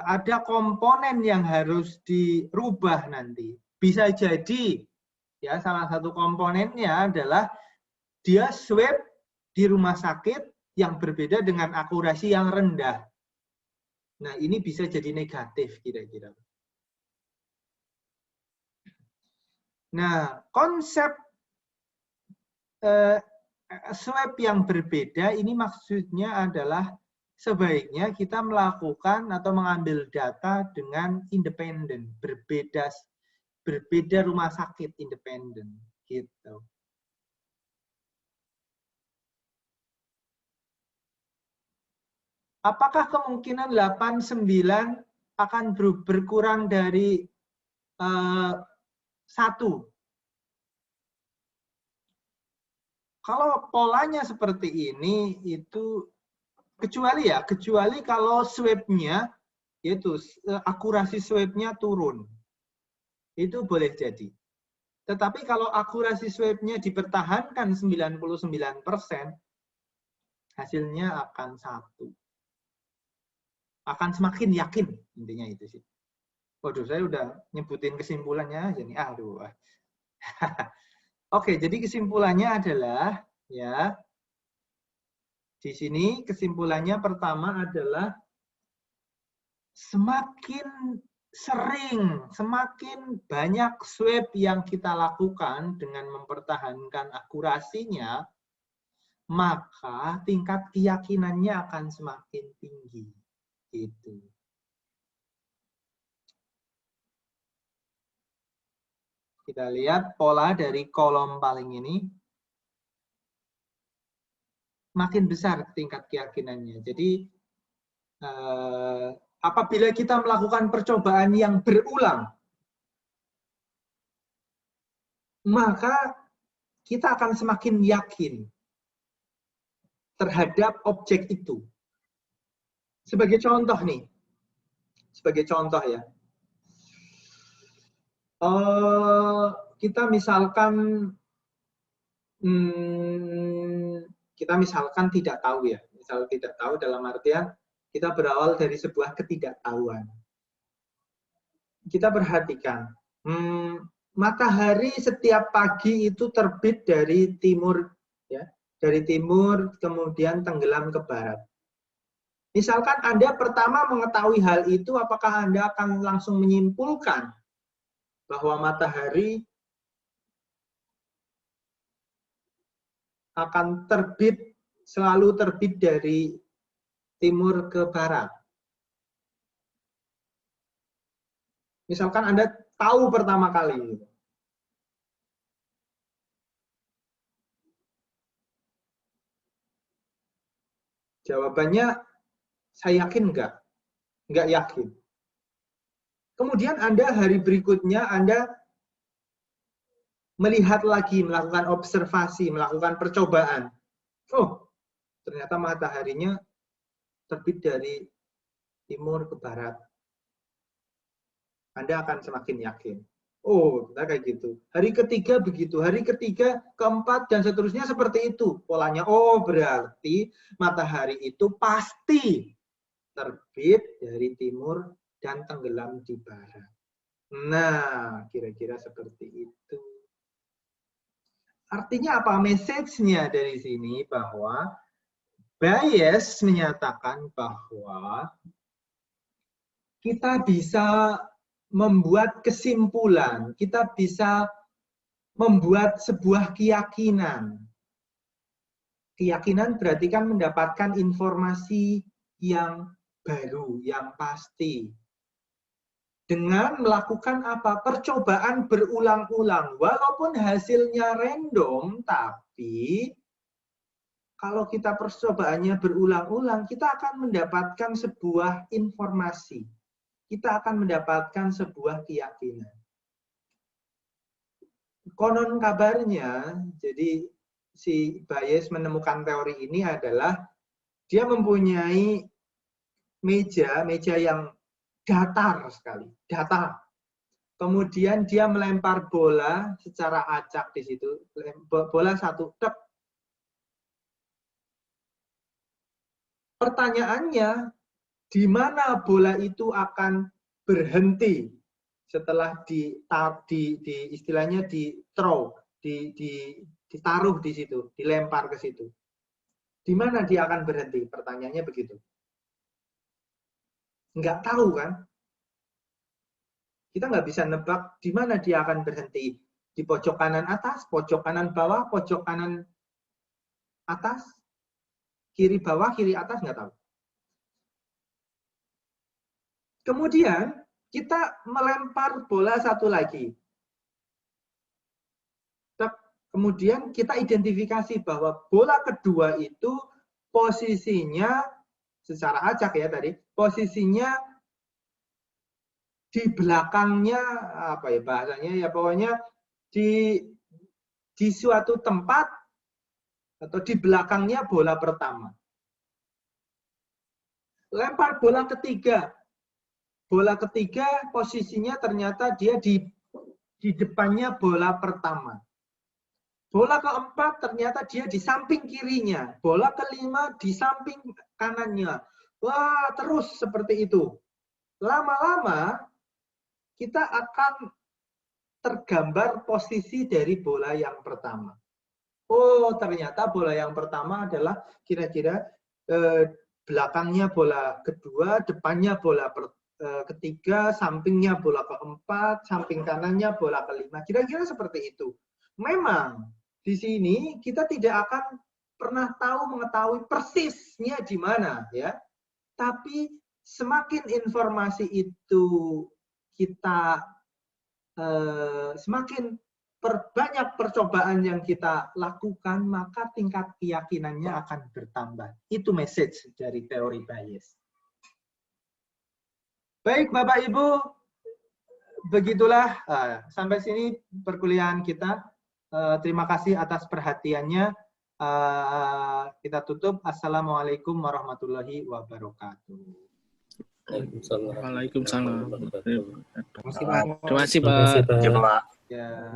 ada komponen yang harus dirubah nanti. Bisa jadi, ya salah satu komponennya adalah dia swab di rumah sakit yang berbeda dengan akurasi yang rendah. Nah, ini bisa jadi negatif kira-kira. Nah, konsep swab yang berbeda ini maksudnya adalah sebaiknya kita melakukan atau mengambil data dengan independen, berbeda rumah sakit independen gitu. Apakah kemungkinan 89 akan berkurang dari 1? Kalau polanya seperti ini, itu kecuali kalau swabnya, yaitu akurasi swabnya turun. Itu boleh jadi. Tetapi kalau akurasi swabnya dipertahankan 99%, hasilnya akan 1. Akan semakin yakin, intinya itu sih. Waduh, saya udah nyebutin kesimpulannya aja nih. Aduh. Oke, jadi kesimpulannya adalah, ya, di sini kesimpulannya pertama adalah semakin sering, semakin banyak swab yang kita lakukan dengan mempertahankan akurasinya, maka tingkat keyakinannya akan semakin tinggi. Gitu. Kita lihat pola dari kolom paling ini. Makin besar tingkat keyakinannya. Jadi, apabila kita melakukan percobaan yang berulang, maka kita akan semakin yakin terhadap objek itu. Sebagai contoh nih, sebagai contoh ya, kita misalkan tidak tahu ya, misal tidak tahu dalam artian kita berawal dari sebuah ketidaktahuan. Kita perhatikan, matahari setiap pagi itu terbit dari timur, ya, dari timur kemudian tenggelam ke barat. Misalkan Anda pertama mengetahui hal itu, apakah Anda akan langsung menyimpulkan bahwa matahari akan terbit, selalu terbit dari timur ke barat? Misalkan Anda tahu pertama kali. Jawabannya, saya yakin enggak? Enggak yakin. Kemudian Anda hari berikutnya, Anda melihat lagi, melakukan observasi, melakukan percobaan. Oh, ternyata mataharinya terbit dari timur ke barat. Anda akan semakin yakin. Oh, kita kayak gitu. Hari ketiga begitu, hari ketiga, keempat, dan seterusnya seperti itu. Polanya, oh berarti matahari itu pasti terbit dari timur dan tenggelam di barat. Nah, kira-kira seperti itu. Artinya apa? Message-nya dari sini bahwa Bayes menyatakan bahwa kita bisa membuat kesimpulan, kita bisa membuat sebuah keyakinan. Keyakinan berarti kan mendapatkan informasi yang baru, yang pasti. Dengan melakukan apa? Percobaan berulang-ulang. Walaupun hasilnya random, tapi kalau kita percobaannya berulang-ulang, kita akan mendapatkan sebuah informasi. Kita akan mendapatkan sebuah keyakinan. Konon kabarnya, jadi si Bayes menemukan teori ini adalah dia mempunyai meja yang datar sekali, datar. Kemudian dia melempar bola secara acak di situ, bola satu, tek. Pertanyaannya, di mana bola itu akan berhenti setelah istilahnya ditaruh di situ, dilempar ke situ. Di mana dia akan berhenti? Pertanyaannya begitu. Nggak tahu kan? Kita nggak bisa nebak di mana dia akan berhenti. Di pojok kanan atas, pojok kanan bawah, pojok kanan atas, kiri bawah, kiri atas, nggak tahu. Kemudian kita melempar bola satu lagi. Kemudian kita identifikasi bahwa bola kedua itu posisinya secara acak ya tadi, posisinya di belakangnya apa ya bahasanya ya pokoknya di suatu tempat atau di belakangnya bola pertama. Lempar bola ketiga. Bola ketiga posisinya ternyata dia di depannya bola pertama. Bola keempat ternyata dia di samping kirinya. Bola kelima di samping kanannya. Wah, terus seperti itu. Lama-lama kita akan tergambar posisi dari bola yang pertama. Oh, ternyata bola yang pertama adalah kira-kira belakangnya bola kedua, depannya bola ketiga, sampingnya bola keempat, samping kanannya bola kelima. Kira-kira seperti itu. Memang di sini kita tidak akan pernah mengetahui persisnya di mana ya. Tapi semakin informasi itu kita semakin banyak percobaan yang kita lakukan, maka tingkat keyakinannya akan bertambah. Itu message dari teori Bayes. Baik, Bapak Ibu, begitulah sampai sini perkuliahan kita. Terima kasih atas perhatiannya. Kita tutup. Assalamualaikum warahmatullahi wabarakatuh. Waalaikumsalam. Terima kasih, Pak. Terima kasih, Pak. Coba. Ya.